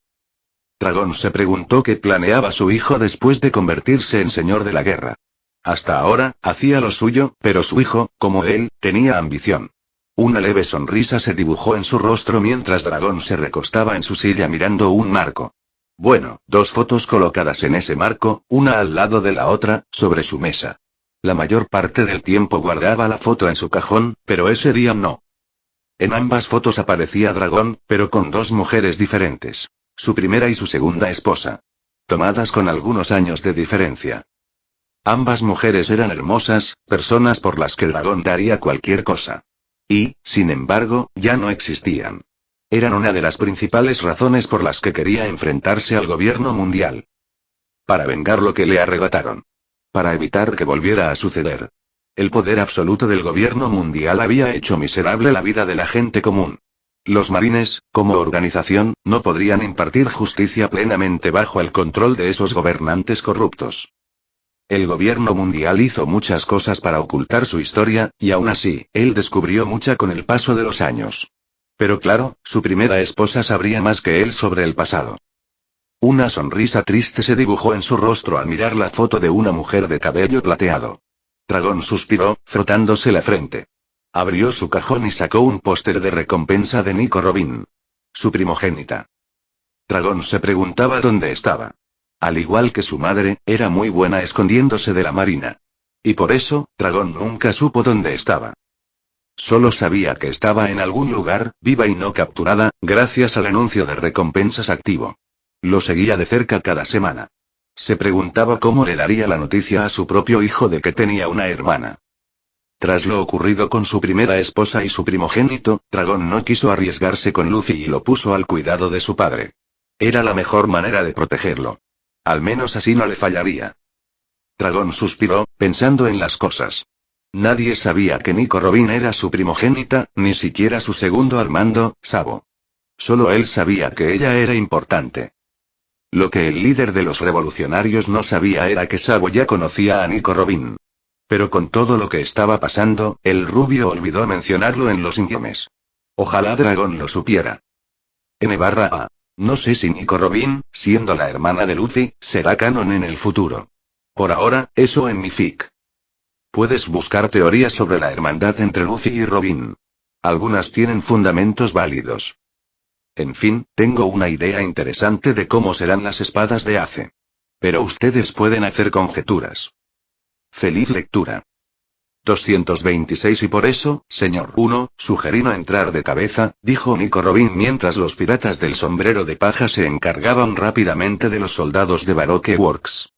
Dragón se preguntó qué planeaba su hijo después de convertirse en señor de la guerra. Hasta ahora, hacía lo suyo, pero su hijo, como él, tenía ambición. Una leve sonrisa se dibujó en su rostro mientras Dragón se recostaba en su silla mirando un marco. Bueno, dos fotos colocadas en ese marco, una al lado de la otra, sobre su mesa. La mayor parte del tiempo guardaba la foto en su cajón, pero ese día no. En ambas fotos aparecía Dragón, pero con dos mujeres diferentes. Su primera y su segunda esposa. Tomadas con algunos años de diferencia. Ambas mujeres eran hermosas, personas por las que Dragón daría cualquier cosa. Y, sin embargo, ya no existían. Eran una de las principales razones por las que quería enfrentarse al gobierno mundial. Para vengar lo que le arrebataron. Para evitar que volviera a suceder. El poder absoluto del gobierno mundial había hecho miserable la vida de la gente común. Los marines, como organización, no podrían impartir justicia plenamente bajo el control de esos gobernantes corruptos. El gobierno mundial hizo muchas cosas para ocultar su historia, y aún así, él descubrió mucha con el paso de los años. Pero claro, su primera esposa sabría más que él sobre el pasado. Una sonrisa triste se dibujó en su rostro al mirar la foto de una mujer de cabello plateado. Dragón suspiró, frotándose la frente. Abrió su cajón y sacó un póster de recompensa de Nico Robin. Su primogénita. Dragón se preguntaba dónde estaba. Al igual que su madre, era muy buena escondiéndose de la marina. Y por eso, Dragón nunca supo dónde estaba. Solo sabía que estaba en algún lugar, viva y no capturada, gracias al anuncio de recompensas activo. Lo seguía de cerca cada semana. Se preguntaba cómo le daría la noticia a su propio hijo de que tenía una hermana. Tras lo ocurrido con su primera esposa y su primogénito, Dragón no quiso arriesgarse con Luffy y lo puso al cuidado de su padre. Era la mejor manera de protegerlo. Al menos así no le fallaría. Dragón suspiró, pensando en las cosas. Nadie sabía que Nico Robin era su primogénita, ni siquiera su segundo al mando, Sabo. Solo él sabía que ella era importante. Lo que el líder de los revolucionarios no sabía era que Sabo ya conocía a Nico Robin. Pero con todo lo que estaba pasando, el rubio olvidó mencionarlo en los idiomas. Ojalá Dragón lo supiera. N/A. No sé si Nico Robin, siendo la hermana de Luffy, será canon en el futuro. Por ahora, eso en mi fic. Puedes buscar teorías sobre la hermandad entre Luffy y Robin. Algunas tienen fundamentos válidos. En fin, tengo una idea interesante de cómo serán las espadas de Ace. Pero ustedes pueden hacer conjeturas. Feliz lectura. 226 y por eso, señor 1, sugerí no entrar de cabeza, dijo Nico Robin mientras los piratas del sombrero de paja se encargaban rápidamente de los soldados de Baroque Works.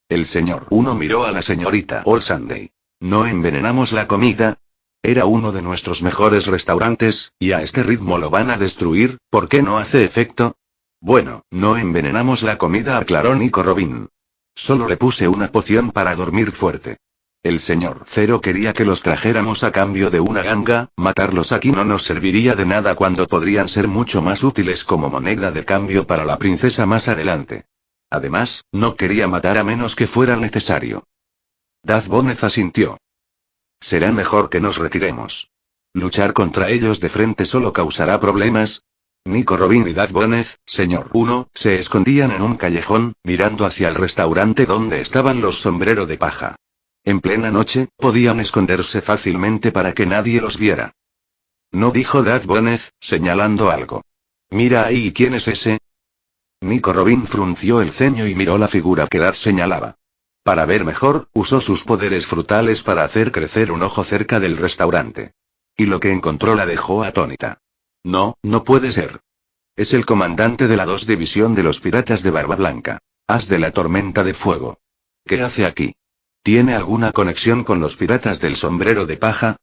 El señor 1 miró a la señorita All Sunday. ¿No envenenamos la comida? Era uno de nuestros mejores restaurantes, y a este ritmo lo van a destruir, ¿por qué no hace efecto? Bueno, no envenenamos la comida, aclaró Nico Robin. Solo le puse una poción para dormir fuerte. El señor Zero quería que los trajéramos a cambio de una ganga, matarlos aquí no nos serviría de nada cuando podrían ser mucho más útiles como moneda de cambio para la princesa más adelante. Además, no quería matar a menos que fuera necesario. Daz Bonez asintió. Será mejor que nos retiremos. Luchar contra ellos de frente solo causará problemas. Nico Robin y Daz Bonez, señor 1, se escondían en un callejón, mirando hacia el restaurante donde estaban los sombreros de paja. En plena noche, podían esconderse fácilmente para que nadie los viera. No, dijo Daz Bonez, señalando algo. Mira ahí, ¿quién es ese? Nico Robin frunció el ceño y miró la figura que Daz señalaba. Para ver mejor, usó sus poderes frutales para hacer crecer un ojo cerca del restaurante. Y lo que encontró la dejó atónita. No, no puede ser. Es el comandante de la 2 División de los Piratas de Barba Blanca. As de la Tormenta de Fuego. ¿Qué hace aquí? ¿Tiene alguna conexión con los piratas del sombrero de paja?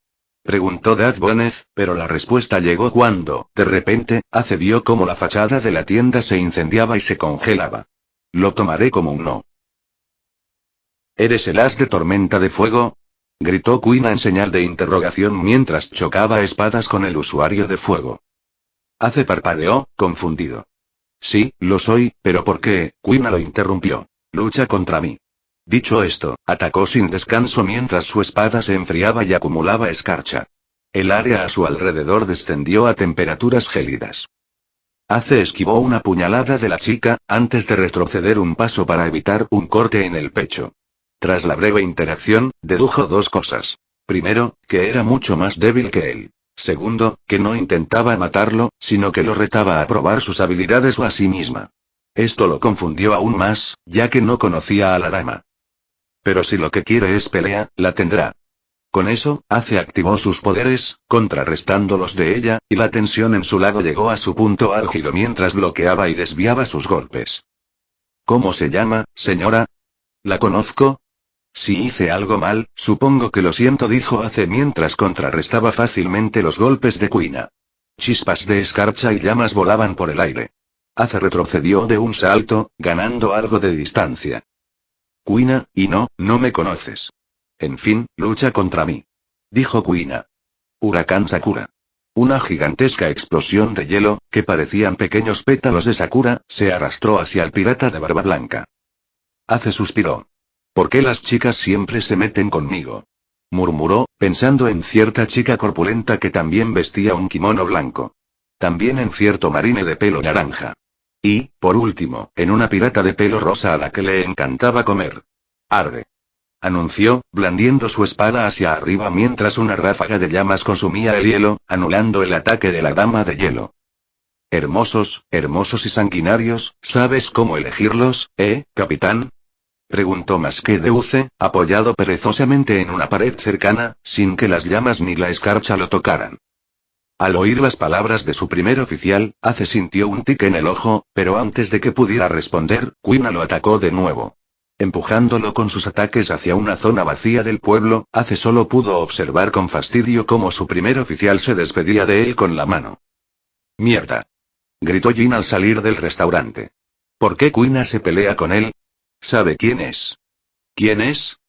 Preguntó Daz Bonez, pero la respuesta llegó cuando, de repente, Ace vio cómo la fachada de la tienda se incendiaba y se congelaba. Lo tomaré como un no. ¿Eres el as de Tormenta de Fuego? Gritó Kuina en señal de interrogación mientras chocaba espadas con el usuario de fuego. Ace parpadeó, confundido. Sí, lo soy, pero ¿por qué? Kuina lo interrumpió. Lucha contra mí. Dicho esto, atacó sin descanso mientras su espada se enfriaba y acumulaba escarcha. El área a su alrededor descendió a temperaturas gélidas. Ace esquivó una puñalada de la chica, antes de retroceder un paso para evitar un corte en el pecho. Tras la breve interacción, dedujo dos cosas. Primero, que era mucho más débil que él. Segundo, que no intentaba matarlo, sino que lo retaba a probar sus habilidades o a sí misma. Esto lo confundió aún más, ya que no conocía a la dama. Pero si lo que quiere es pelea, la tendrá. Con eso, Ace activó sus poderes, contrarrestando los de ella, y la tensión en su lado llegó a su punto álgido mientras bloqueaba y desviaba sus golpes. ¿Cómo se llama, señora? ¿La conozco? Si hice algo mal, supongo que lo siento, dijo Ace mientras contrarrestaba fácilmente los golpes de Kuina. Chispas de escarcha y llamas volaban por el aire. Ace retrocedió de un salto, ganando algo de distancia. Kuina, y no me conoces. En fin, lucha contra mí. Dijo Kuina. Huracán Sakura. Una gigantesca explosión de hielo, que parecían pequeños pétalos de Sakura, se arrastró hacia el pirata de Barba Blanca. Ace suspiró. ¿Por qué las chicas siempre se meten conmigo? Murmuró, pensando en cierta chica corpulenta que también vestía un kimono blanco. También en cierto marine de pelo naranja. Y, por último, en una pirata de pelo rosa a la que le encantaba comer. Arde. Anunció, blandiendo su espada hacia arriba mientras una ráfaga de llamas consumía el hielo, anulando el ataque de la dama de hielo. Hermosos, hermosos y sanguinarios, ¿sabes cómo elegirlos, capitán? Preguntó Masquedeuce, apoyado perezosamente en una pared cercana, sin que las llamas ni la escarcha lo tocaran. Al oír las palabras de su primer oficial, Ace sintió un tic en el ojo, pero antes de que pudiera responder, Quina lo atacó de nuevo. Empujándolo con sus ataques hacia una zona vacía del pueblo, Ace solo pudo observar con fastidio cómo su primer oficial se despedía de él con la mano. ¡Mierda!, gritó Jin al salir del restaurante. ¿Por qué Quina se pelea con él? ¿Sabe quién es? ¿Quién es?,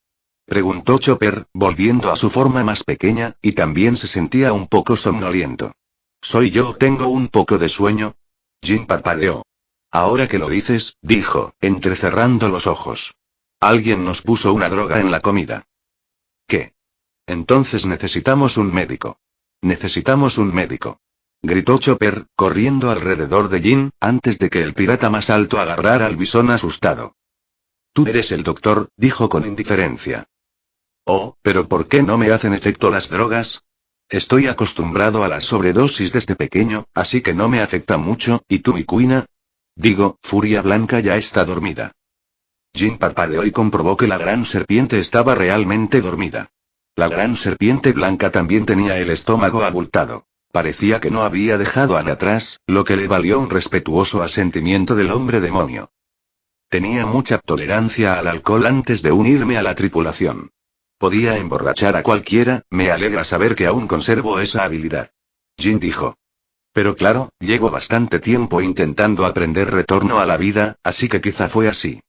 preguntó Chopper, volviendo a su forma más pequeña, y también se sentía un poco somnoliento. ¿Soy yo? ¿Tengo un poco de sueño? Jin parpadeó. Ahora que lo dices, dijo, entrecerrando los ojos. Alguien nos puso una droga en la comida. ¿Qué? Entonces necesitamos un médico. Necesitamos un médico, gritó Chopper, corriendo alrededor de Jin, antes de que el pirata más alto agarrara al bisón asustado. Tú eres el doctor, dijo con indiferencia. Oh, pero ¿por qué no me hacen efecto las drogas? Estoy acostumbrado a las sobredosis desde pequeño, así que no me afecta mucho, ¿y tú y Quina? Digo, Furia Blanca ya está dormida. Jin parpadeó y comprobó que la gran serpiente estaba realmente dormida. La gran serpiente blanca también tenía el estómago abultado. Parecía que no había dejado a nadie atrás, lo que le valió un respetuoso asentimiento del hombre demonio. Tenía mucha tolerancia al alcohol antes de unirme a la tripulación. Podía emborrachar a cualquiera, me alegra saber que aún conservo esa habilidad. Jin dijo. Pero claro, llevo bastante tiempo intentando aprender retorno a la vida, así que quizá fue así.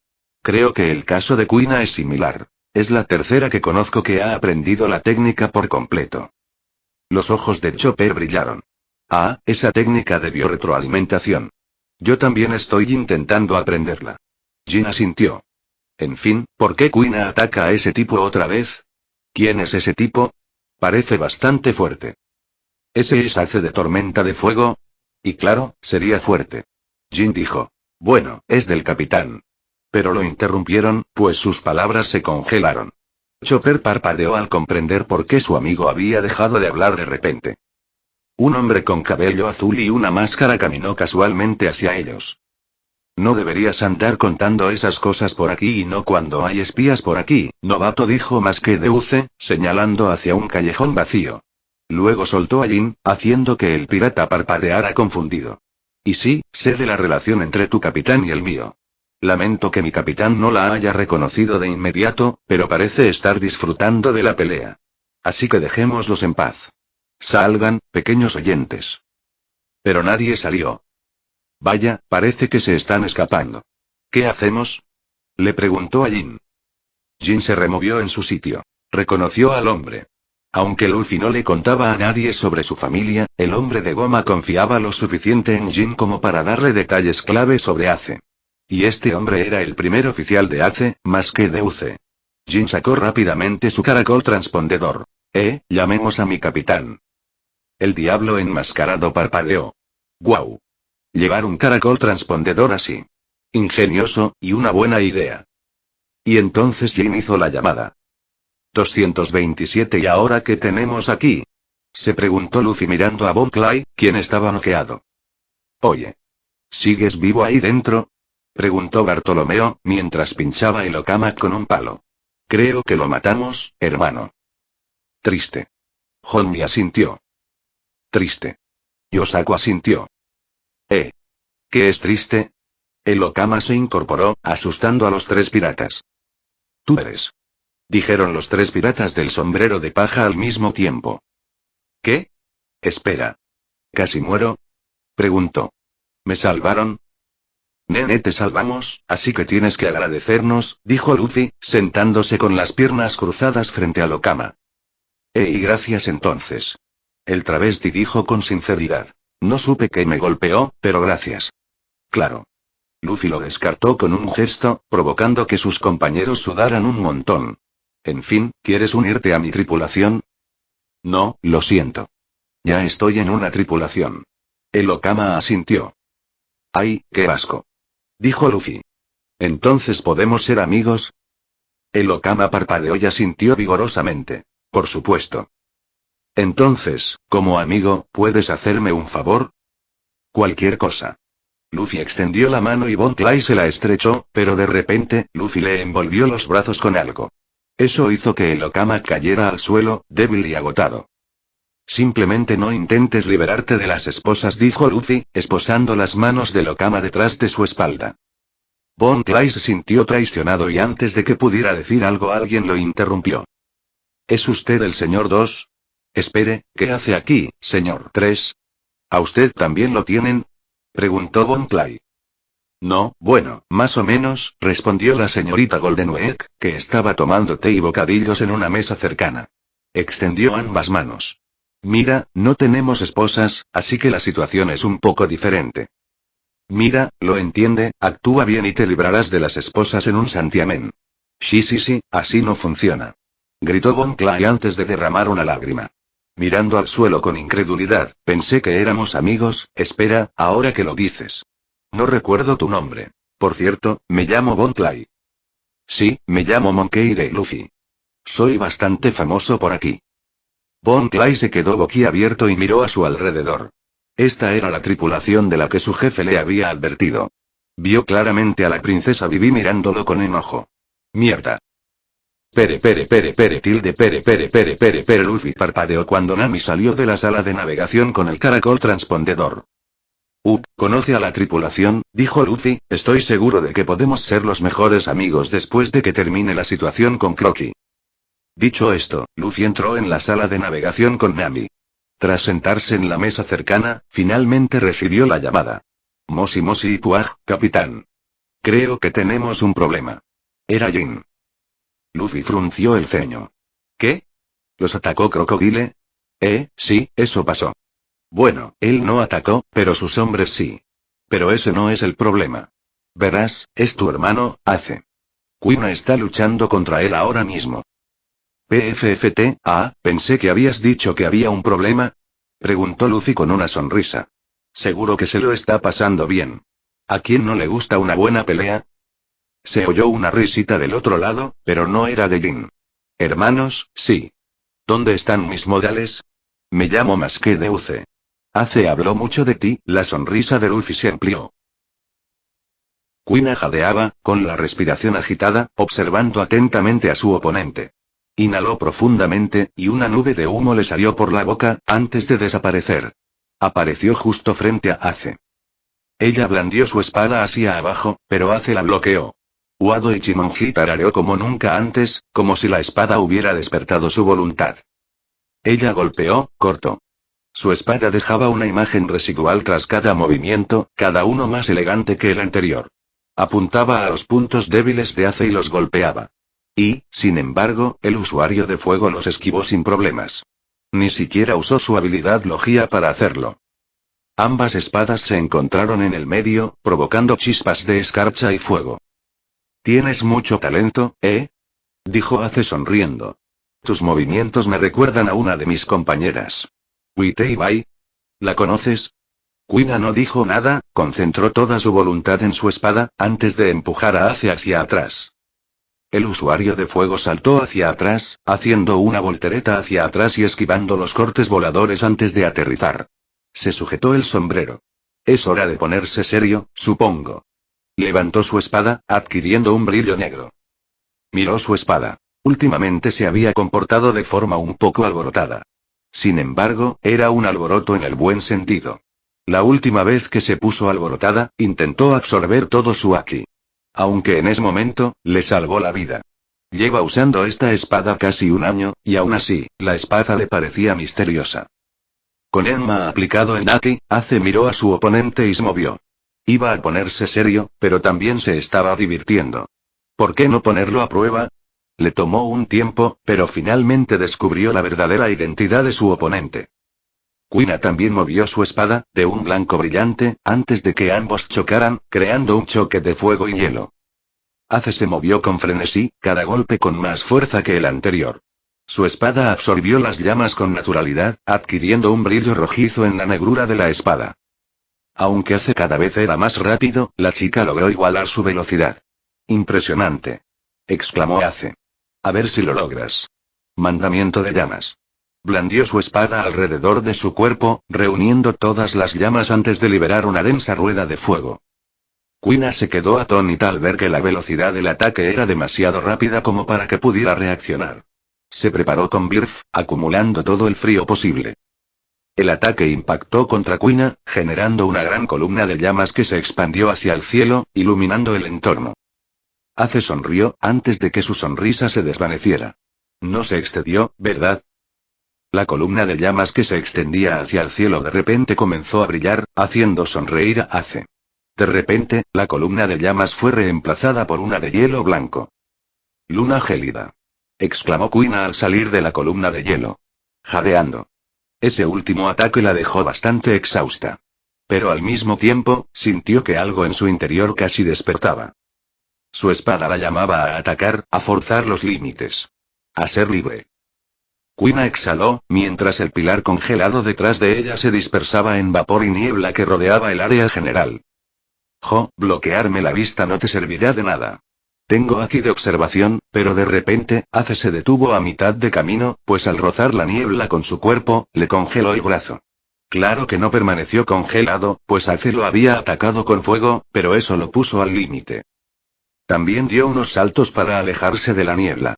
Creo que el caso de Quina es similar. Es la tercera que conozco que ha aprendido la técnica por completo. Los ojos de Chopper brillaron. Ah, esa técnica de biorretroalimentación. Yo también estoy intentando aprenderla. Jin asintió. En fin, ¿por qué Quina ataca a ese tipo otra vez? ¿Quién es ese tipo? Parece bastante fuerte. ¿Ese es Ace de Tormenta de Fuego? Y claro, sería fuerte. Jin dijo. Bueno, es del capitán. Pero lo interrumpieron, pues sus palabras se congelaron. Chopper parpadeó al comprender por qué su amigo había dejado de hablar de repente. Un hombre con cabello azul y una máscara caminó casualmente hacia ellos. No deberías andar contando esas cosas por aquí y no cuando hay espías por aquí, novato, dijo Masquedeuce, señalando hacia un callejón vacío. Luego soltó a Jin, haciendo que el pirata parpadeara confundido. Y sí, sé de la relación entre tu capitán y el mío. Lamento que mi capitán no la haya reconocido de inmediato, pero parece estar disfrutando de la pelea. Así que dejémoslos en paz. Salgan, pequeños oyentes. Pero nadie salió. Vaya, parece que se están escapando. ¿Qué hacemos?, le preguntó a Jin. Jin se removió en su sitio. Reconoció al hombre. Aunque Luffy no le contaba a nadie sobre su familia, el hombre de goma confiaba lo suficiente en Jin como para darle detalles clave sobre Ace. Y este hombre era el primer oficial de Ace, Masquedeuce. Jin sacó rápidamente su caracol transpondedor. Llamemos a mi capitán. El diablo enmascarado parpadeó. ¡Guau! Llevar un caracol transpondedor así. Ingenioso, y una buena idea. Y entonces Jin hizo la llamada. 227 ¿Y ahora qué tenemos aquí?, se preguntó Luffy mirando a Bon Clay, quien estaba noqueado. Oye. ¿Sigues vivo ahí dentro?, preguntó Bartolomeo, mientras pinchaba el Okama con un palo. Creo que lo matamos, hermano. Triste. Honmi asintió. Triste. Yosaku asintió. ¿Qué es triste? El Okama se incorporó, asustando a los tres piratas. Tú eres, dijeron los tres piratas del sombrero de paja al mismo tiempo. ¿Qué? Espera. ¿Casi muero?, preguntó. ¿Me salvaron? Nene, te salvamos, así que tienes que agradecernos, dijo Luffy, sentándose con las piernas cruzadas frente al Okama. Y gracias entonces. El travesti dijo con sinceridad. No supe que me golpeó, pero gracias. Claro. Luffy lo descartó con un gesto, provocando que sus compañeros sudaran un montón. En fin, ¿quieres unirte a mi tripulación? No, lo siento. Ya estoy en una tripulación. El Okama asintió. ¡Ay, qué asco! Dijo Luffy. ¿Entonces podemos ser amigos? El Okama parpadeó y asintió vigorosamente. Por supuesto. Entonces, como amigo, ¿puedes hacerme un favor? Cualquier cosa. Luffy extendió la mano y Bon Clay se la estrechó, pero de repente, Luffy le envolvió los brazos con algo. Eso hizo que el Okama cayera al suelo, débil y agotado. Simplemente no intentes liberarte de las esposas, dijo Luffy, esposando las manos del Okama detrás de su espalda. Bon Clay se sintió traicionado y antes de que pudiera decir algo alguien lo interrumpió. ¿Es usted el señor 2? Espere, ¿qué hace aquí, señor 3? ¿A usted también lo tienen? Preguntó Bon Clay. No, bueno, más o menos, respondió la señorita Goldenweek, que estaba tomando té y bocadillos en una mesa cercana. Extendió ambas manos. Mira, no tenemos esposas, así que la situación es un poco diferente. Mira, lo entiende, actúa bien y te librarás de las esposas en un santiamén. Sí, así no funciona. Gritó Bon Clay antes de derramar una lágrima. Mirando al suelo con incredulidad, pensé que éramos amigos, espera, ahora que lo dices. No recuerdo tu nombre. Por cierto, me llamo Bon Clay. Sí, me llamo Monkey D. Luffy. Soy bastante famoso por aquí. Bon Clay se quedó boquiabierto y miró a su alrededor. Esta era la tripulación de la que su jefe le había advertido. Vio claramente a la princesa Vivi mirándolo con enojo. Mierda. Pere, Luffy parpadeó cuando Nami salió de la sala de navegación con el caracol transpondedor. Conoce a la tripulación, dijo Luffy, estoy seguro de que podemos ser los mejores amigos después de que termine la situación con Crocky. Dicho esto, Luffy entró en la sala de navegación con Nami. Tras sentarse en la mesa cercana, finalmente recibió la llamada. Moshi y Puaj, capitán. Creo que tenemos un problema. Era Jin. Luffy frunció el ceño. ¿Qué? ¿Los atacó Crocodile? Sí, eso pasó. Bueno, él no atacó, pero sus hombres sí. Pero ese no es el problema. Verás, es tu hermano, Ace. Kuina está luchando contra él ahora mismo. Pensé que habías dicho que había un problema. Preguntó Luffy con una sonrisa. Seguro que se lo está pasando bien. ¿A quién no le gusta una buena pelea? Se oyó una risita del otro lado, pero no era de Jin. Hermanos, sí. ¿Dónde están mis modales? Me llamo Masque de Uce. Ace habló mucho de ti, la sonrisa de Luffy se amplió. Kuina jadeaba, con la respiración agitada, observando atentamente a su oponente. Inhaló profundamente, y una nube de humo le salió por la boca, antes de desaparecer. Apareció justo frente a Ace. Ella blandió su espada hacia abajo, pero Ace la bloqueó. Wado Ichimonji tarareó como nunca antes, como si la espada hubiera despertado su voluntad. Ella golpeó, cortó. Su espada dejaba una imagen residual tras cada movimiento, cada uno más elegante que el anterior. Apuntaba a los puntos débiles de Ace y los golpeaba. Y, sin embargo, el usuario de fuego los esquivó sin problemas. Ni siquiera usó su habilidad Logia para hacerlo. Ambas espadas se encontraron en el medio, provocando chispas de escarcha y fuego. «Tienes mucho talento, ¿eh?», dijo Ace sonriendo. «Tus movimientos me recuerdan a una de mis compañeras. Witei Bai. ¿La conoces?». Kuina no dijo nada, concentró toda su voluntad en su espada, antes de empujar a Ace hacia atrás. El usuario de fuego saltó hacia atrás, haciendo una voltereta hacia atrás y esquivando los cortes voladores antes de aterrizar. Se sujetó el sombrero. Es hora de ponerse serio, supongo. Levantó su espada, adquiriendo un brillo negro. Miró su espada. Últimamente se había comportado de forma un poco alborotada. Sin embargo, era un alboroto en el buen sentido. La última vez que se puso alborotada, intentó absorber todo su Haki. Aunque en ese momento, le salvó la vida. Lleva usando esta espada casi un año, y aún así, la espada le parecía misteriosa. Con Enma aplicado en Haki, Ace miró a su oponente y se movió. Iba a ponerse serio, pero también se estaba divirtiendo. ¿Por qué no ponerlo a prueba? Le tomó un tiempo, pero finalmente descubrió la verdadera identidad de su oponente. Kuina también movió su espada, de un blanco brillante, antes de que ambos chocaran, creando un choque de fuego y hielo. Ace se movió con frenesí, cada golpe con más fuerza que el anterior. Su espada absorbió las llamas con naturalidad, adquiriendo un brillo rojizo en la negrura de la espada. Aunque Ace cada vez era más rápido, la chica logró igualar su velocidad. «Impresionante», exclamó Ace. «A ver si lo logras». Mandamiento de llamas. Blandió su espada alrededor de su cuerpo, reuniendo todas las llamas antes de liberar una densa rueda de fuego. Kuina se quedó atónita al ver que la velocidad del ataque era demasiado rápida como para que pudiera reaccionar. Se preparó con Birth, acumulando todo el frío posible. El ataque impactó contra Kuina, generando una gran columna de llamas que se expandió hacia el cielo, iluminando el entorno. Ace sonrió, antes de que su sonrisa se desvaneciera. No se excedió, ¿verdad? La columna de llamas que se extendía hacia el cielo de repente comenzó a brillar, haciendo sonreír a Ace. De repente, la columna de llamas fue reemplazada por una de hielo blanco. «Luna gélida», exclamó Kuina al salir de la columna de hielo. Jadeando. Ese último ataque la dejó bastante exhausta. Pero al mismo tiempo, sintió que algo en su interior casi despertaba. Su espada la llamaba a atacar, a forzar los límites. A ser libre. Kuina exhaló, mientras el pilar congelado detrás de ella se dispersaba en vapor y niebla que rodeaba el área general. Bloquearme la vista no te servirá de nada. Tengo aquí de observación, pero de repente, Ace se detuvo a mitad de camino, pues al rozar la niebla con su cuerpo, le congeló el brazo. Claro que no permaneció congelado, pues Ace lo había atacado con fuego, pero eso lo puso al límite. También dio unos saltos para alejarse de la niebla.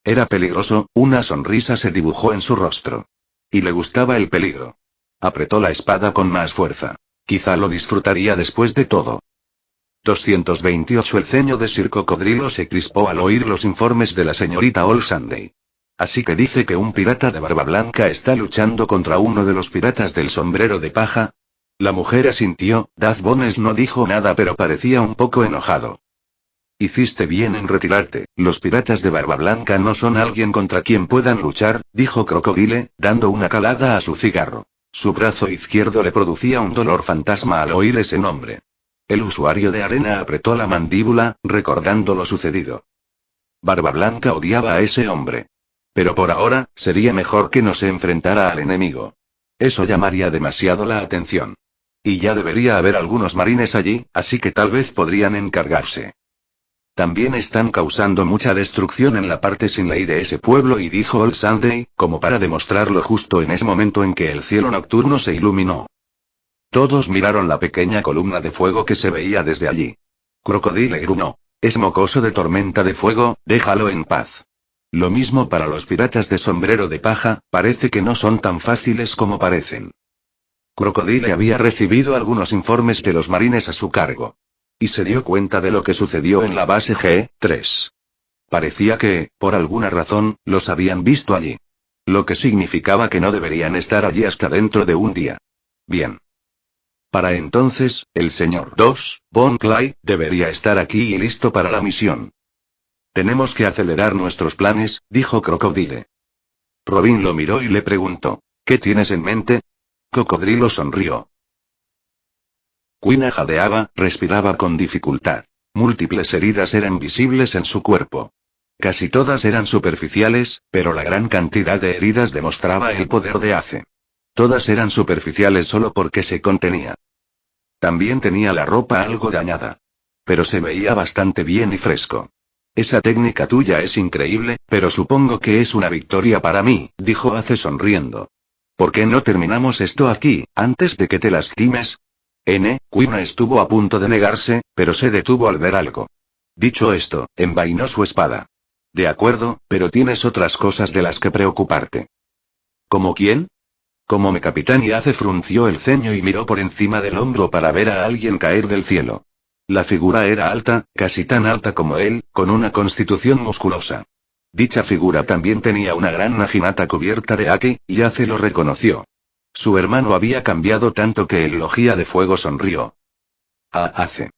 Era peligroso, una sonrisa se dibujó en su rostro. Y le gustaba el peligro. Apretó la espada con más fuerza. Quizá lo disfrutaría después de todo. 228 El ceño de Sir Cocodrilo se crispó al oír los informes de la señorita All Sunday. Así que dice que un pirata de barba blanca está luchando contra uno de los piratas del sombrero de paja. La mujer asintió, Daz Bones no dijo nada pero parecía un poco enojado. Hiciste bien en retirarte, los piratas de barba blanca no son alguien contra quien puedan luchar, dijo Crocodile, dando una calada a su cigarro. Su brazo izquierdo le producía un dolor fantasma al oír ese nombre. El usuario de arena apretó la mandíbula, recordando lo sucedido. Barba Blanca odiaba a ese hombre. Pero por ahora, sería mejor que no se enfrentara al enemigo. Eso llamaría demasiado la atención. Y ya debería haber algunos marines allí, así que tal vez podrían encargarse. También están causando mucha destrucción en la parte sin ley de ese pueblo y dijo All Sunday, como para demostrarlo justo en ese momento en que el cielo nocturno se iluminó. Todos miraron la pequeña columna de fuego que se veía desde allí. Crocodile gruñó. Es mocoso de tormenta de fuego, déjalo en paz. Lo mismo para los piratas de sombrero de paja, parece que no son tan fáciles como parecen. Crocodile había recibido algunos informes de los marines a su cargo. Y se dio cuenta de lo que sucedió en la base G3. Parecía que, por alguna razón, los habían visto allí. Lo que significaba que no deberían estar allí hasta dentro de un día. Bien. Para entonces, el señor 2, Von Clay, debería estar aquí y listo para la misión. Tenemos que acelerar nuestros planes, dijo Crocodile. Robin lo miró y le preguntó, ¿qué tienes en mente? Cocodrilo sonrió. Kuina jadeaba, respiraba con dificultad. Múltiples heridas eran visibles en su cuerpo. Casi todas eran superficiales, pero la gran cantidad de heridas demostraba el poder de Ace. Todas eran superficiales solo porque se contenía. También tenía la ropa algo dañada. Pero se veía bastante bien y fresco. Esa técnica tuya es increíble, pero supongo que es una victoria para mí, dijo Ace sonriendo. ¿Por qué no terminamos esto aquí, antes de que te lastimes? Kuina estuvo a punto de negarse, pero se detuvo al ver algo. Dicho esto, envainó su espada. De acuerdo, pero tienes otras cosas de las que preocuparte. ¿Como quién? Como mi capitán. Y Ace frunció el ceño y miró por encima del hombro para ver a alguien caer del cielo. La figura era alta, casi tan alta como él, con una constitución musculosa. Dicha figura también tenía una gran naginata cubierta de haki, y Ace lo reconoció. Su hermano había cambiado tanto que el logía de fuego sonrió. Ace.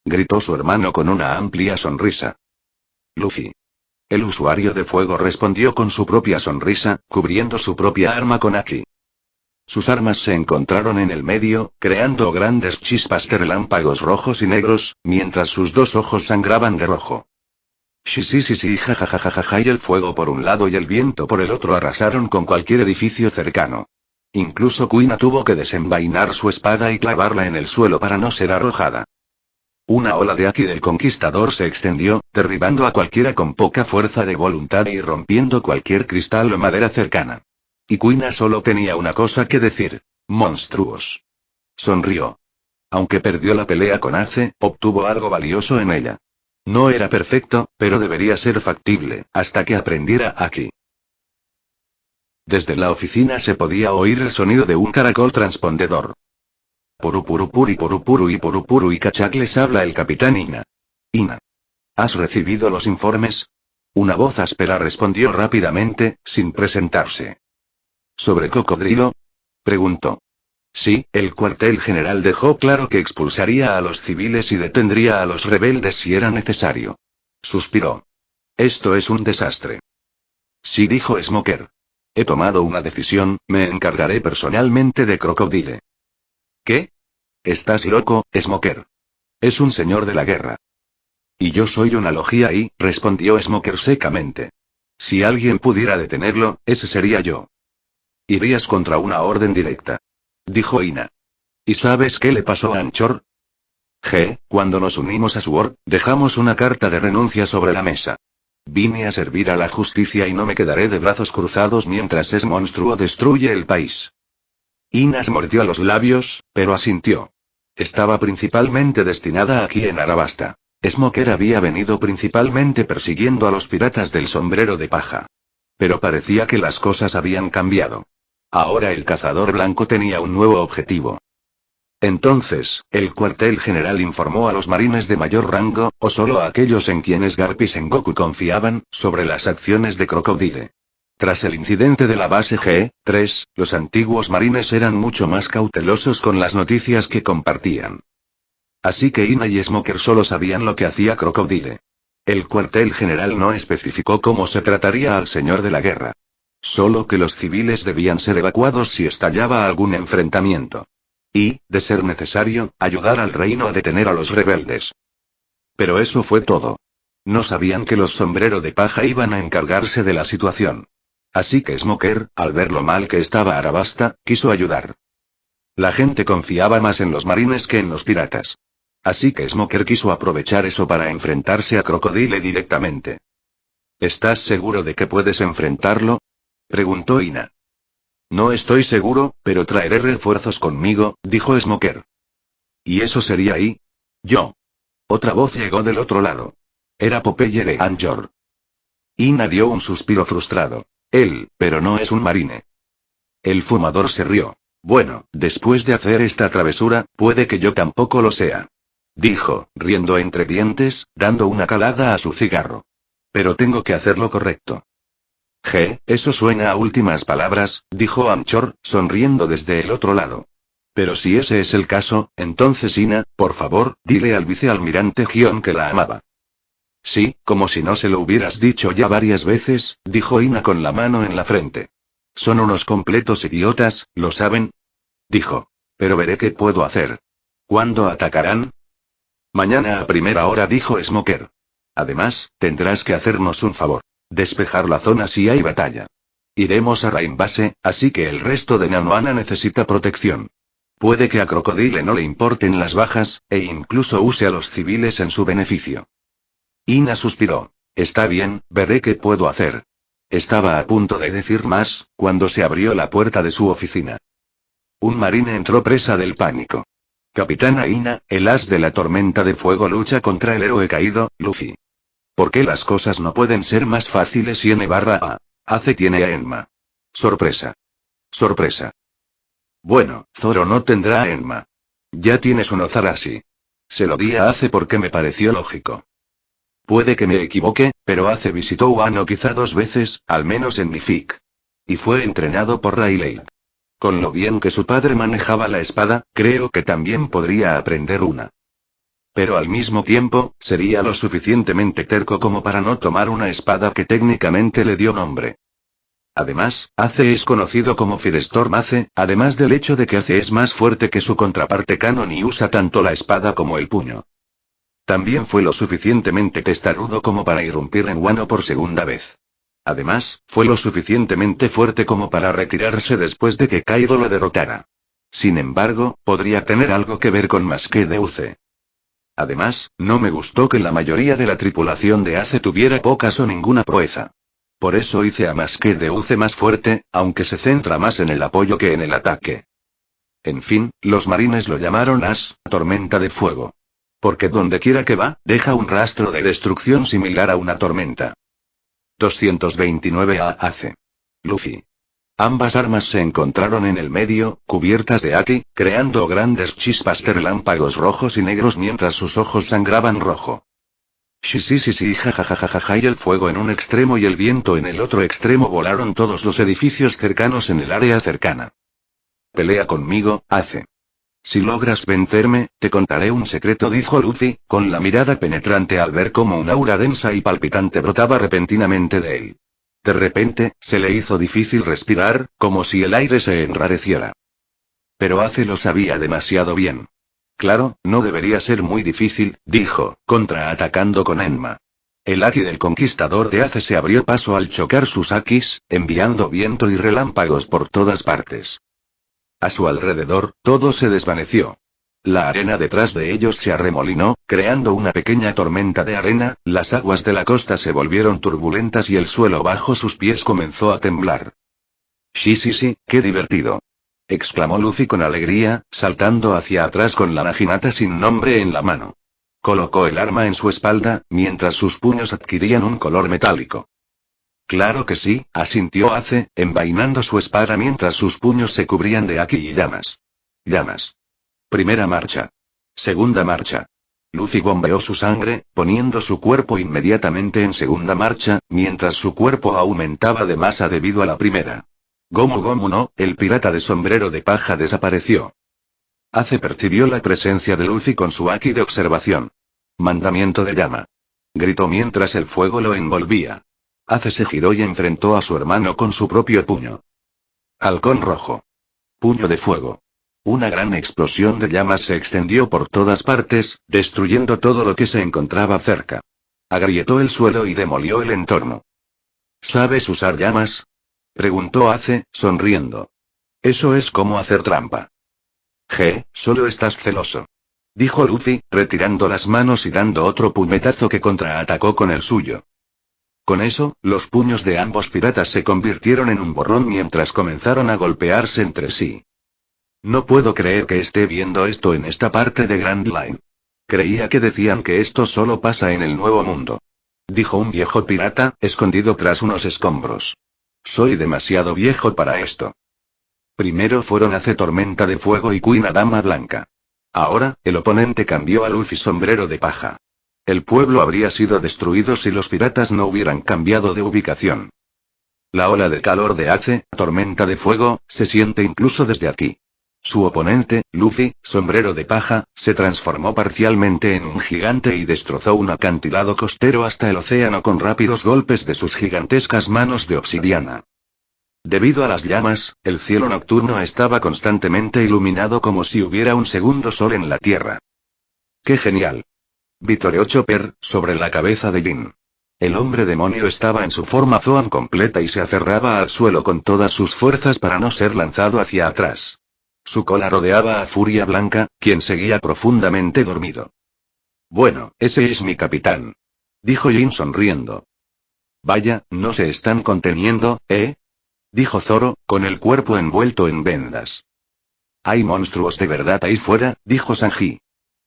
Gritó su hermano con una amplia sonrisa. Luffy. El usuario de fuego respondió con su propia sonrisa, cubriendo su propia arma con haki. Sus armas se encontraron en el medio, creando grandes chispas de relámpagos rojos y negros, mientras sus dos ojos sangraban de rojo. Sí, jajajajaja, y el fuego por un lado y el viento por el otro arrasaron con cualquier edificio cercano. Incluso Kuina tuvo que desenvainar su espada y clavarla en el suelo para no ser arrojada. Una ola de Aki del Conquistador se extendió, derribando a cualquiera con poca fuerza de voluntad y rompiendo cualquier cristal o madera cercana. Y Kuina solo tenía una cosa que decir: monstruos. Sonrió. Aunque perdió la pelea con Ace, obtuvo algo valioso en ella. No era perfecto, pero debería ser factible, hasta que aprendiera Aki. Desde la oficina se podía oír el sonido de un caracol transpondedor. Purupuru y Kachak, les habla el capitán Ina. Ina. ¿Has recibido los informes? Una voz áspera respondió rápidamente, sin presentarse. ¿Sobre Cocodrilo? Preguntó. Sí, el cuartel general dejó claro que expulsaría a los civiles y detendría a los rebeldes si era necesario. Suspiró. Esto es un desastre. Sí, dijo Smoker. He tomado una decisión, me encargaré personalmente de Crocodile. ¿Qué? ¿Estás loco, Smoker? Es un señor de la guerra. Y yo soy una logia y, respondió Smoker secamente. Si alguien pudiera detenerlo, ese sería yo. Irías contra una orden directa. Dijo Ina. ¿Y sabes qué le pasó a Anchor? Cuando nos unimos a SWORD, dejamos una carta de renuncia sobre la mesa. Vine a servir a la justicia y no me quedaré de brazos cruzados mientras ese monstruo destruye el país. Ina mordió los labios, pero asintió. Estaba principalmente destinada aquí en Arabasta. Smoker había venido principalmente persiguiendo a los piratas del sombrero de paja. Pero parecía que las cosas habían cambiado. Ahora el cazador blanco tenía un nuevo objetivo. Entonces, el cuartel general informó a los marines de mayor rango, o solo a aquellos en quienes Garp y Sengoku confiaban, sobre las acciones de Crocodile. Tras el incidente de la base G3, los antiguos marines eran mucho más cautelosos con las noticias que compartían. Así que Ina y Smoker solo sabían lo que hacía Crocodile. El cuartel general no especificó cómo se trataría al señor de la guerra. Solo que los civiles debían ser evacuados si estallaba algún enfrentamiento. Y, de ser necesario, ayudar al reino a detener a los rebeldes. Pero eso fue todo. No sabían que los sombrero de paja iban a encargarse de la situación. Así que Smoker, al ver lo mal que estaba Arabasta, quiso ayudar. La gente confiaba más en los marines que en los piratas. Así que Smoker quiso aprovechar eso para enfrentarse a Crocodile directamente. ¿Estás seguro de que puedes enfrentarlo? Preguntó Ina. No estoy seguro, pero traeré refuerzos conmigo, dijo Smoker. ¿Y eso sería ahí? Yo. Otra voz llegó del otro lado. Era Popeye de Anjor. Ina dio un suspiro frustrado. Él, pero no es un marine. El fumador se rió. Bueno, después de hacer esta travesura, puede que yo tampoco lo sea. Dijo, riendo entre dientes, dando una calada a su cigarro. Pero tengo que hacer lo correcto. Eso suena a últimas palabras, dijo Anchor, sonriendo desde el otro lado. Pero si ese es el caso, entonces Ina, por favor, dile al vicealmirante Gion que la amaba. Sí, como si no se lo hubieras dicho ya varias veces, dijo Ina con la mano en la frente. Son unos completos idiotas, ¿lo saben? Dijo. Pero veré qué puedo hacer. ¿Cuándo atacarán? Mañana a primera hora, dijo Smoker. Además, tendrás que hacernos un favor. Despejar la zona si hay batalla. Iremos a Raimbase, así que el resto de Nanoana necesita protección. Puede que a Crocodile no le importen las bajas, e incluso use a los civiles en su beneficio. Ina suspiró. Está bien, veré qué puedo hacer. Estaba a punto de decir más, cuando se abrió la puerta de su oficina. Un marine entró presa del pánico. Capitana Ina, el as de la tormenta de fuego, lucha contra el héroe caído, Luffy. ¿Por qué las cosas no pueden ser más fáciles? y N/A. Ace tiene a Enma. Sorpresa. Sorpresa. Bueno, Zoro no tendrá a Enma. Ya tienes un Ozarashi. Se lo di a Ace porque me pareció lógico. Puede que me equivoque, pero Ace visitó Wano quizá 2 veces, al menos en mi fic. Y fue entrenado por Rayleigh. Con lo bien que su padre manejaba la espada, creo que también podría aprender una. Pero al mismo tiempo, sería lo suficientemente terco como para no tomar una espada que técnicamente le dio nombre. Además, Ace es conocido como Firestorm Ace, además del hecho de que Ace es más fuerte que su contraparte Canon y usa tanto la espada como el puño. También fue lo suficientemente testarudo como para irrumpir en Wano por segunda vez. Además, fue lo suficientemente fuerte como para retirarse después de que Kaido lo derrotara. Sin embargo, podría tener algo que ver con más que Deuce. Además, no me gustó que la mayoría de la tripulación de Ace tuviera pocas o ninguna proeza. Por eso hice a Masque Deuce más fuerte, aunque se centra más en el apoyo que en el ataque. En fin, los marines lo llamaron Ash, tormenta de fuego. Porque donde quiera que va, deja un rastro de destrucción similar a una tormenta. 229 a Ace. Luffy. Ambas armas se encontraron en el medio, cubiertas de Haki, creando grandes chispas de relámpagos rojos y negros mientras sus ojos sangraban rojo. Sí, jajajajaja, y el fuego en un extremo y el viento en el otro extremo volaron todos los edificios cercanos en el área cercana. Pelea conmigo, Ace. Si logras vencerme, te contaré un secreto, dijo Luffy, con la mirada penetrante al ver cómo un aura densa y palpitante brotaba repentinamente de él. De repente, se le hizo difícil respirar, como si el aire se enrareciera. Pero Ace lo sabía demasiado bien. Claro, no debería ser muy difícil, dijo, contraatacando con Enma. El haki del conquistador de Ace se abrió paso al chocar sus hakis, enviando viento y relámpagos por todas partes. A su alrededor, todo se desvaneció. La arena detrás de ellos se arremolinó, creando una pequeña tormenta de arena, las aguas de la costa se volvieron turbulentas y el suelo bajo sus pies comenzó a temblar. Sí, qué divertido. Exclamó Luffy con alegría, saltando hacia atrás con la naginata sin nombre en la mano. Colocó el arma en su espalda, mientras sus puños adquirían un color metálico. Claro que sí, asintió Ace, envainando su espada mientras sus puños se cubrían de haki y llamas. Llamas. Primera marcha. Segunda marcha. Luffy bombeó su sangre, poniendo su cuerpo inmediatamente en segunda marcha, mientras su cuerpo aumentaba de masa debido a la primera. Gomu Gomu no, el pirata de sombrero de paja desapareció. Ace percibió la presencia de Luffy con su haki de observación. Mandamiento de llama. Gritó mientras el fuego lo envolvía. Ace se giró y enfrentó a su hermano con su propio puño. Halcón rojo. Puño de fuego. Una gran explosión de llamas se extendió por todas partes, destruyendo todo lo que se encontraba cerca. Agrietó el suelo y demolió el entorno. ¿Sabes usar llamas?, preguntó Ace, sonriendo. Eso es como hacer trampa. Solo estás celoso, dijo Luffy, retirando las manos y dando otro puñetazo que contraatacó con el suyo. Con eso, los puños de ambos piratas se convirtieron en un borrón mientras comenzaron a golpearse entre sí. No puedo creer que esté viendo esto en esta parte de Grand Line. Creía que decían que esto solo pasa en el Nuevo Mundo, dijo un viejo pirata, escondido tras unos escombros. Soy demasiado viejo para esto. Primero fueron Ace Tormenta de Fuego y Queen Dama Blanca. Ahora, el oponente cambió a Luffy Sombrero de Paja. El pueblo habría sido destruido si los piratas no hubieran cambiado de ubicación. La ola de calor de Ace, Tormenta de Fuego, se siente incluso desde aquí. Su oponente, Luffy, Sombrero de Paja, se transformó parcialmente en un gigante y destrozó un acantilado costero hasta el océano con rápidos golpes de sus gigantescas manos de obsidiana. Debido a las llamas, el cielo nocturno estaba constantemente iluminado como si hubiera un segundo sol en la tierra. ¡Qué genial!, vitoreó Chopper, sobre la cabeza de Jin. El hombre demonio estaba en su forma Zoan completa y se aferraba al suelo con todas sus fuerzas para no ser lanzado hacia atrás. Su cola rodeaba a Furia Blanca, quien seguía profundamente dormido. Bueno, ese es mi capitán, dijo Jin sonriendo. Vaya, no se están conteniendo, dijo Zoro, con el cuerpo envuelto en vendas. Hay monstruos de verdad ahí fuera, dijo Sanji.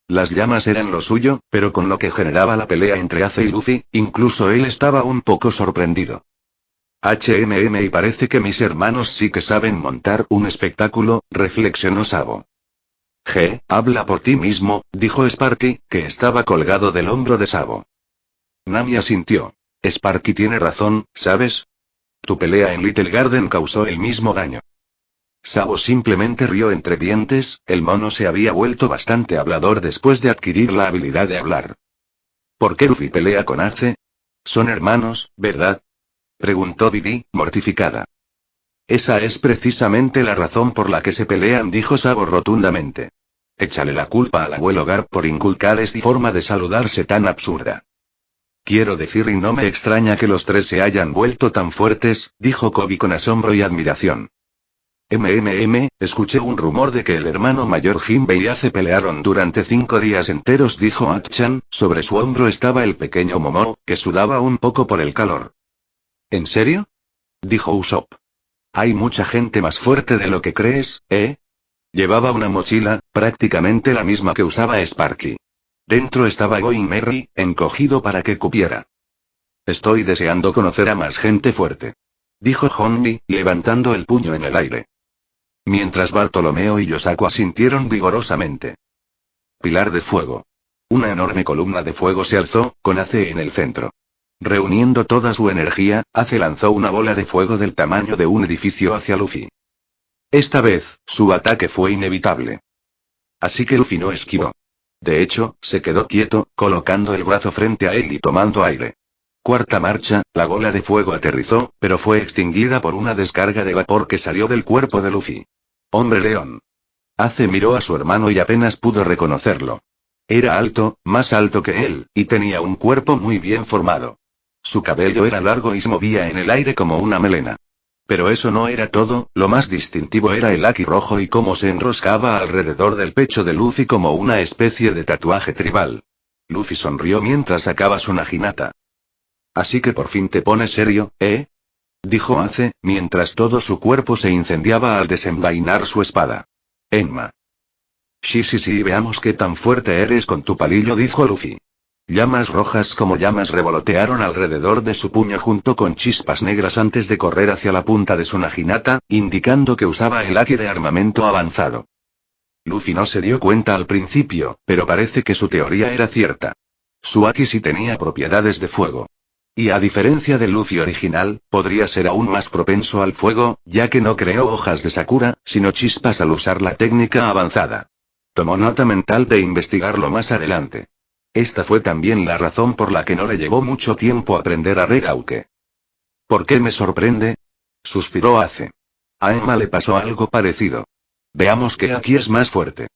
Las llamas eran lo suyo, pero con lo que generaba la pelea entre Ace y Luffy, incluso él estaba un poco sorprendido. Y parece que mis hermanos sí que saben montar un espectáculo, reflexionó Sabo. Habla por ti mismo, dijo Sparky, que estaba colgado del hombro de Sabo. Nami asintió. Sparky tiene razón, ¿sabes? Tu pelea en Little Garden causó el mismo daño. Sabo simplemente rió entre dientes, el mono se había vuelto bastante hablador después de adquirir la habilidad de hablar. ¿Por qué Luffy pelea con Ace? Son hermanos, ¿verdad?, preguntó Vivi, mortificada. Esa es precisamente la razón por la que se pelean, dijo Sabo rotundamente. Échale la culpa al abuelo Garp por inculcar esta forma de saludarse tan absurda. Quiero decir, y no me extraña que los tres se hayan vuelto tan fuertes, dijo Kobe con asombro y admiración. Escuché un rumor de que el hermano mayor Jinbei y Ace pelearon durante 5 días enteros, dijo Achan. Sobre su hombro estaba el pequeño Momo, que sudaba un poco por el calor. ¿En serio? Dijo Usopp. Hay mucha gente más fuerte de lo que crees, ¿eh? Llevaba una mochila, prácticamente la misma que usaba Sparky. Dentro estaba Going Merry, encogido para que cupiera. Estoy deseando conocer a más gente fuerte, dijo Honmi, levantando el puño en el aire. Mientras Bartolomeo y Yosaku asintieron vigorosamente. Pilar de fuego. Una enorme columna de fuego se alzó, con Ace en el centro. Reuniendo toda su energía, Ace lanzó una bola de fuego del tamaño de un edificio hacia Luffy. Esta vez, su ataque fue inevitable. Así que Luffy no esquivó. De hecho, se quedó quieto, colocando el brazo frente a él y tomando aire. Cuarta marcha, la bola de fuego aterrizó, pero fue extinguida por una descarga de vapor que salió del cuerpo de Luffy. ¡Hombre león! Ace miró a su hermano y apenas pudo reconocerlo. Era alto, más alto que él, y tenía un cuerpo muy bien formado. Su cabello era largo y se movía en el aire como una melena. Pero eso no era todo, lo más distintivo era el haki rojo y cómo se enroscaba alrededor del pecho de Luffy como una especie de tatuaje tribal. Luffy sonrió mientras sacaba su naginata. Así que por fin te pones serio, ¿eh? Dijo Ace, mientras todo su cuerpo se incendiaba al desenvainar su espada. Enma. Sí, veamos qué tan fuerte eres con tu palillo, dijo Luffy. Llamas rojas como llamas revolotearon alrededor de su puño junto con chispas negras antes de correr hacia la punta de su naginata, indicando que usaba el haki de armamento avanzado. Luffy no se dio cuenta al principio, pero parece que su teoría era cierta. Su haki sí tenía propiedades de fuego. Y a diferencia del Luffy original, podría ser aún más propenso al fuego, ya que no creó hojas de Sakura, sino chispas al usar la técnica avanzada. Tomó nota mental de investigarlo más adelante. Esta fue también la razón por la que no le llevó mucho tiempo aprender a Regauke. ¿Por qué me sorprende? Suspiró Ace. A Emma le pasó algo parecido. Veamos que aquí es más fuerte.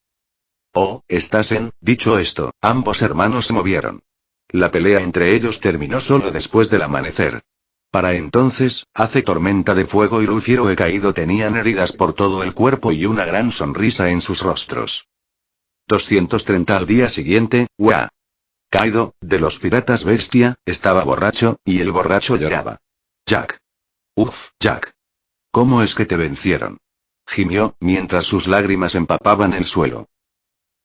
Oh, estás en. Dicho esto, ambos hermanos se movieron. La pelea entre ellos terminó solo después del amanecer. Para entonces, Ace Tormenta de Fuego y Luffy Caído tenían heridas por todo el cuerpo y una gran sonrisa en sus rostros. 230 al día siguiente, ¡Wah! Kaido, de los piratas bestia, estaba borracho, y el borracho lloraba. Jack. Uf, Jack. ¿Cómo es que te vencieron? Gimió, mientras sus lágrimas empapaban el suelo.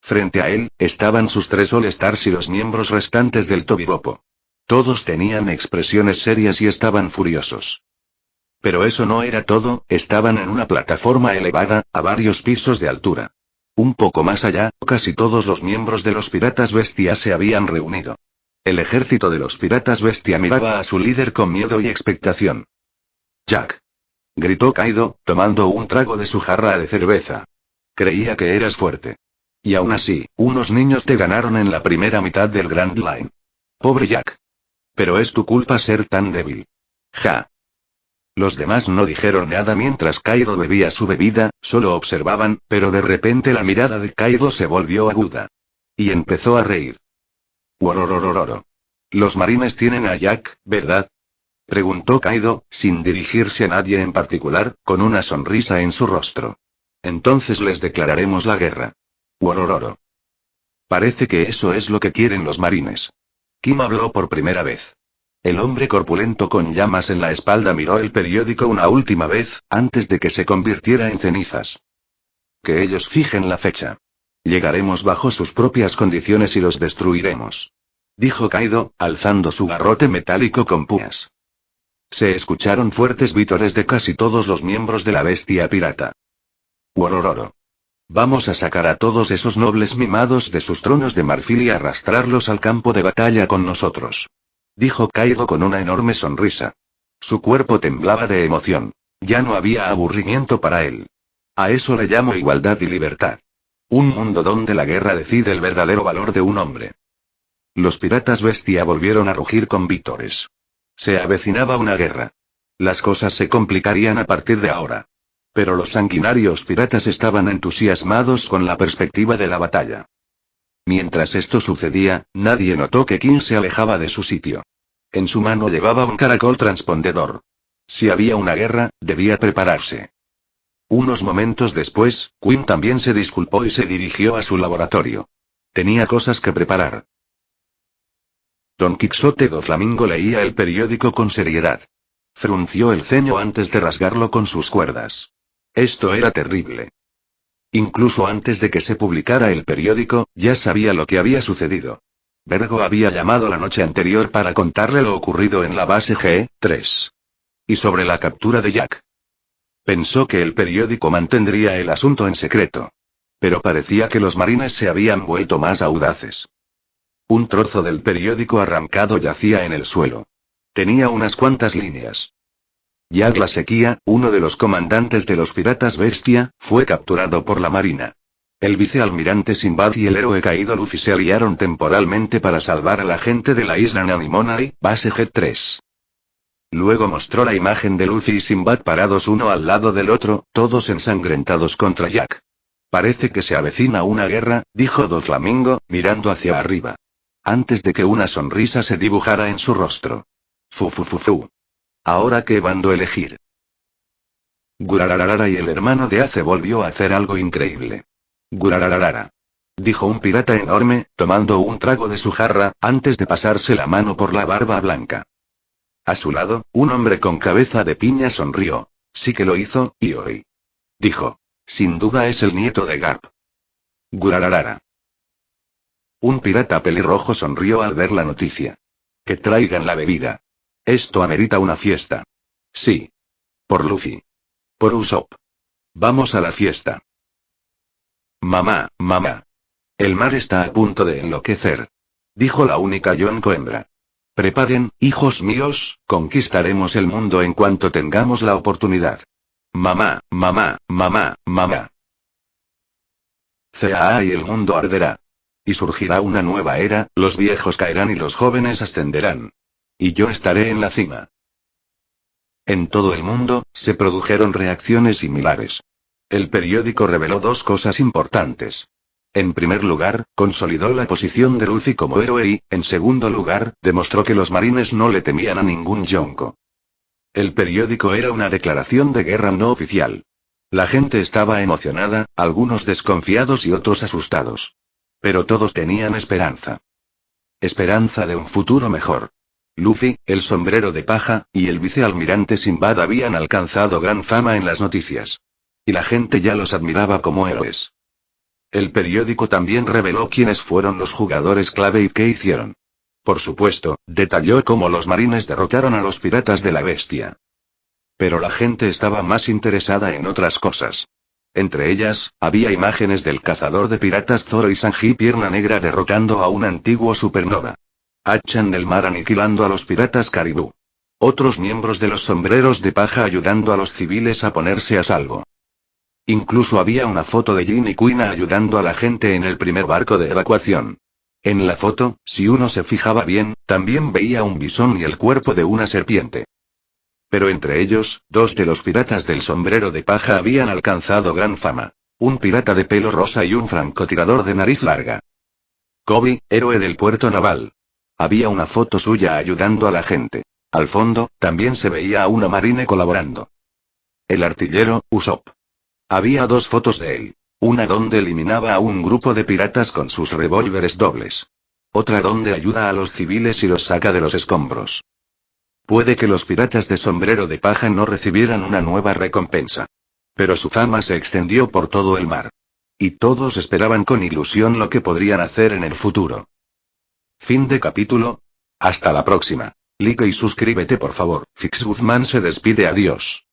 Frente a él, estaban sus 3 All-Stars y los miembros restantes del Tobibopo. Todos tenían expresiones serias y estaban furiosos. Pero eso no era todo, estaban en una plataforma elevada, a varios pisos de altura. Un poco más allá, casi todos los miembros de los piratas bestia se habían reunido. El ejército de los piratas bestia miraba a su líder con miedo y expectación. Jack. Gritó Kaido, tomando un trago de su jarra de cerveza. Creía que eras fuerte. Y aún así, unos niños te ganaron en la primera mitad del Grand Line. Pobre Jack. Pero es tu culpa ser tan débil. Ja. Los demás no dijeron nada mientras Kaido bebía su bebida, solo observaban, pero de repente la mirada de Kaido se volvió aguda. Y empezó a reír. Worororororo. Los marines tienen a Jack, ¿verdad? Preguntó Kaido, sin dirigirse a nadie en particular, con una sonrisa en su rostro. Entonces les declararemos la guerra. Worororo. Parece que eso es lo que quieren los marines. Kim habló por primera vez. El hombre corpulento con llamas en la espalda miró el periódico una última vez, antes de que se convirtiera en cenizas. Que ellos fijen la fecha. Llegaremos bajo sus propias condiciones y los destruiremos. Dijo Kaido, alzando su garrote metálico con púas. Se escucharon fuertes vítores de casi todos los miembros de la bestia pirata. Worororo. Vamos a sacar a todos esos nobles mimados de sus tronos de marfil y arrastrarlos al campo de batalla con nosotros. Dijo Kaido con una enorme sonrisa. Su cuerpo temblaba de emoción. Ya no había aburrimiento para él. A eso le llamo igualdad y libertad. Un mundo donde la guerra decide el verdadero valor de un hombre. Los piratas bestia volvieron a rugir con vítores. Se avecinaba una guerra. Las cosas se complicarían a partir de ahora. Pero los sanguinarios piratas estaban entusiasmados con la perspectiva de la batalla. Mientras esto sucedía, nadie notó que King se alejaba de su sitio. En su mano llevaba un caracol transpondedor. Si había una guerra, debía prepararse. Unos momentos después, Quinn también se disculpó y se dirigió a su laboratorio. Tenía cosas que preparar. Don Quixote do Flamingo leía el periódico con seriedad. Frunció el ceño antes de rasgarlo con sus cuerdas. Esto era terrible. Incluso antes de que se publicara el periódico, ya sabía lo que había sucedido. Vergo había llamado la noche anterior para contarle lo ocurrido en la base G3. Y sobre la captura de Jack. Pensó que el periódico mantendría el asunto en secreto. Pero parecía que los marines se habían vuelto más audaces. Un trozo del periódico arrancado yacía en el suelo. Tenía unas cuantas líneas. Jack la Sequía, uno de los comandantes de los piratas Bestia, fue capturado por la marina. El vicealmirante Sinbad y el héroe caído Luffy se aliaron temporalmente para salvar a la gente de la isla Nanimonai, base G3. Luego mostró la imagen de Luffy y Sinbad parados uno al lado del otro, todos ensangrentados contra Jack. Parece que se avecina una guerra, dijo Doflamingo, mirando hacia arriba. Antes de que una sonrisa se dibujara en su rostro. Fu. ¿Ahora qué bando elegir? Gurararara, y el hermano de Ace volvió a hacer algo increíble. Gurararara, dijo un pirata enorme, tomando un trago de su jarra, antes de pasarse la mano por la barba blanca. A su lado, un hombre con cabeza de piña sonrió. Sí que lo hizo, y hoy. Dijo. Sin duda es el nieto de Garp. Gurararara. Un pirata pelirrojo sonrió al ver la noticia. Que traigan la bebida. Esto amerita una fiesta. Sí. Por Luffy. Por Usopp. Vamos a la fiesta. Mamá. El mar está a punto de enloquecer. Dijo la única Yonko hembra. Preparen, hijos míos, conquistaremos el mundo en cuanto tengamos la oportunidad. Mamá. Y el mundo arderá. Y surgirá una nueva era, los viejos caerán y los jóvenes ascenderán. Y yo estaré en la cima. En todo el mundo, se produjeron reacciones similares. El periódico reveló dos cosas importantes. En primer lugar, consolidó la posición de Luffy como héroe y, en segundo lugar, demostró que los marines no le temían a ningún Yonko. El periódico era una declaración de guerra no oficial. La gente estaba emocionada, algunos desconfiados y otros asustados. Pero todos tenían esperanza. Esperanza de un futuro mejor. Luffy, el sombrero de paja, y el vicealmirante Sinbad habían alcanzado gran fama en las noticias. Y la gente ya los admiraba como héroes. El periódico también reveló quiénes fueron los jugadores clave y qué hicieron. Por supuesto, detalló cómo los marines derrotaron a los piratas de la Bestia. Pero la gente estaba más interesada en otras cosas. Entre ellas, había imágenes del cazador de piratas Zoro y Sanji Pierna Negra derrotando a un antiguo supernova. Achan del mar aniquilando a los piratas Caribú. Otros miembros de los sombreros de paja ayudando a los civiles a ponerse a salvo. Incluso había una foto de Jin y Kuina ayudando a la gente en el primer barco de evacuación. En la foto, si uno se fijaba bien, también veía un bisón y el cuerpo de una serpiente. Pero entre ellos, dos de los piratas del sombrero de paja habían alcanzado gran fama. Un pirata de pelo rosa y un francotirador de nariz larga. Kobe, héroe del puerto naval. Había una foto suya ayudando a la gente. Al fondo, también se veía a una marine colaborando. El artillero, Usopp. Había dos fotos de él. Una donde eliminaba a un grupo de piratas con sus revólveres dobles. Otra donde ayuda a los civiles y los saca de los escombros. Puede que los piratas de sombrero de paja no recibieran una nueva recompensa. Pero su fama se extendió por todo el mar. Y todos esperaban con ilusión lo que podrían hacer en el futuro. Fin de capítulo. Hasta la próxima. Like y suscríbete por favor. Fix Guzmán se despide, adiós.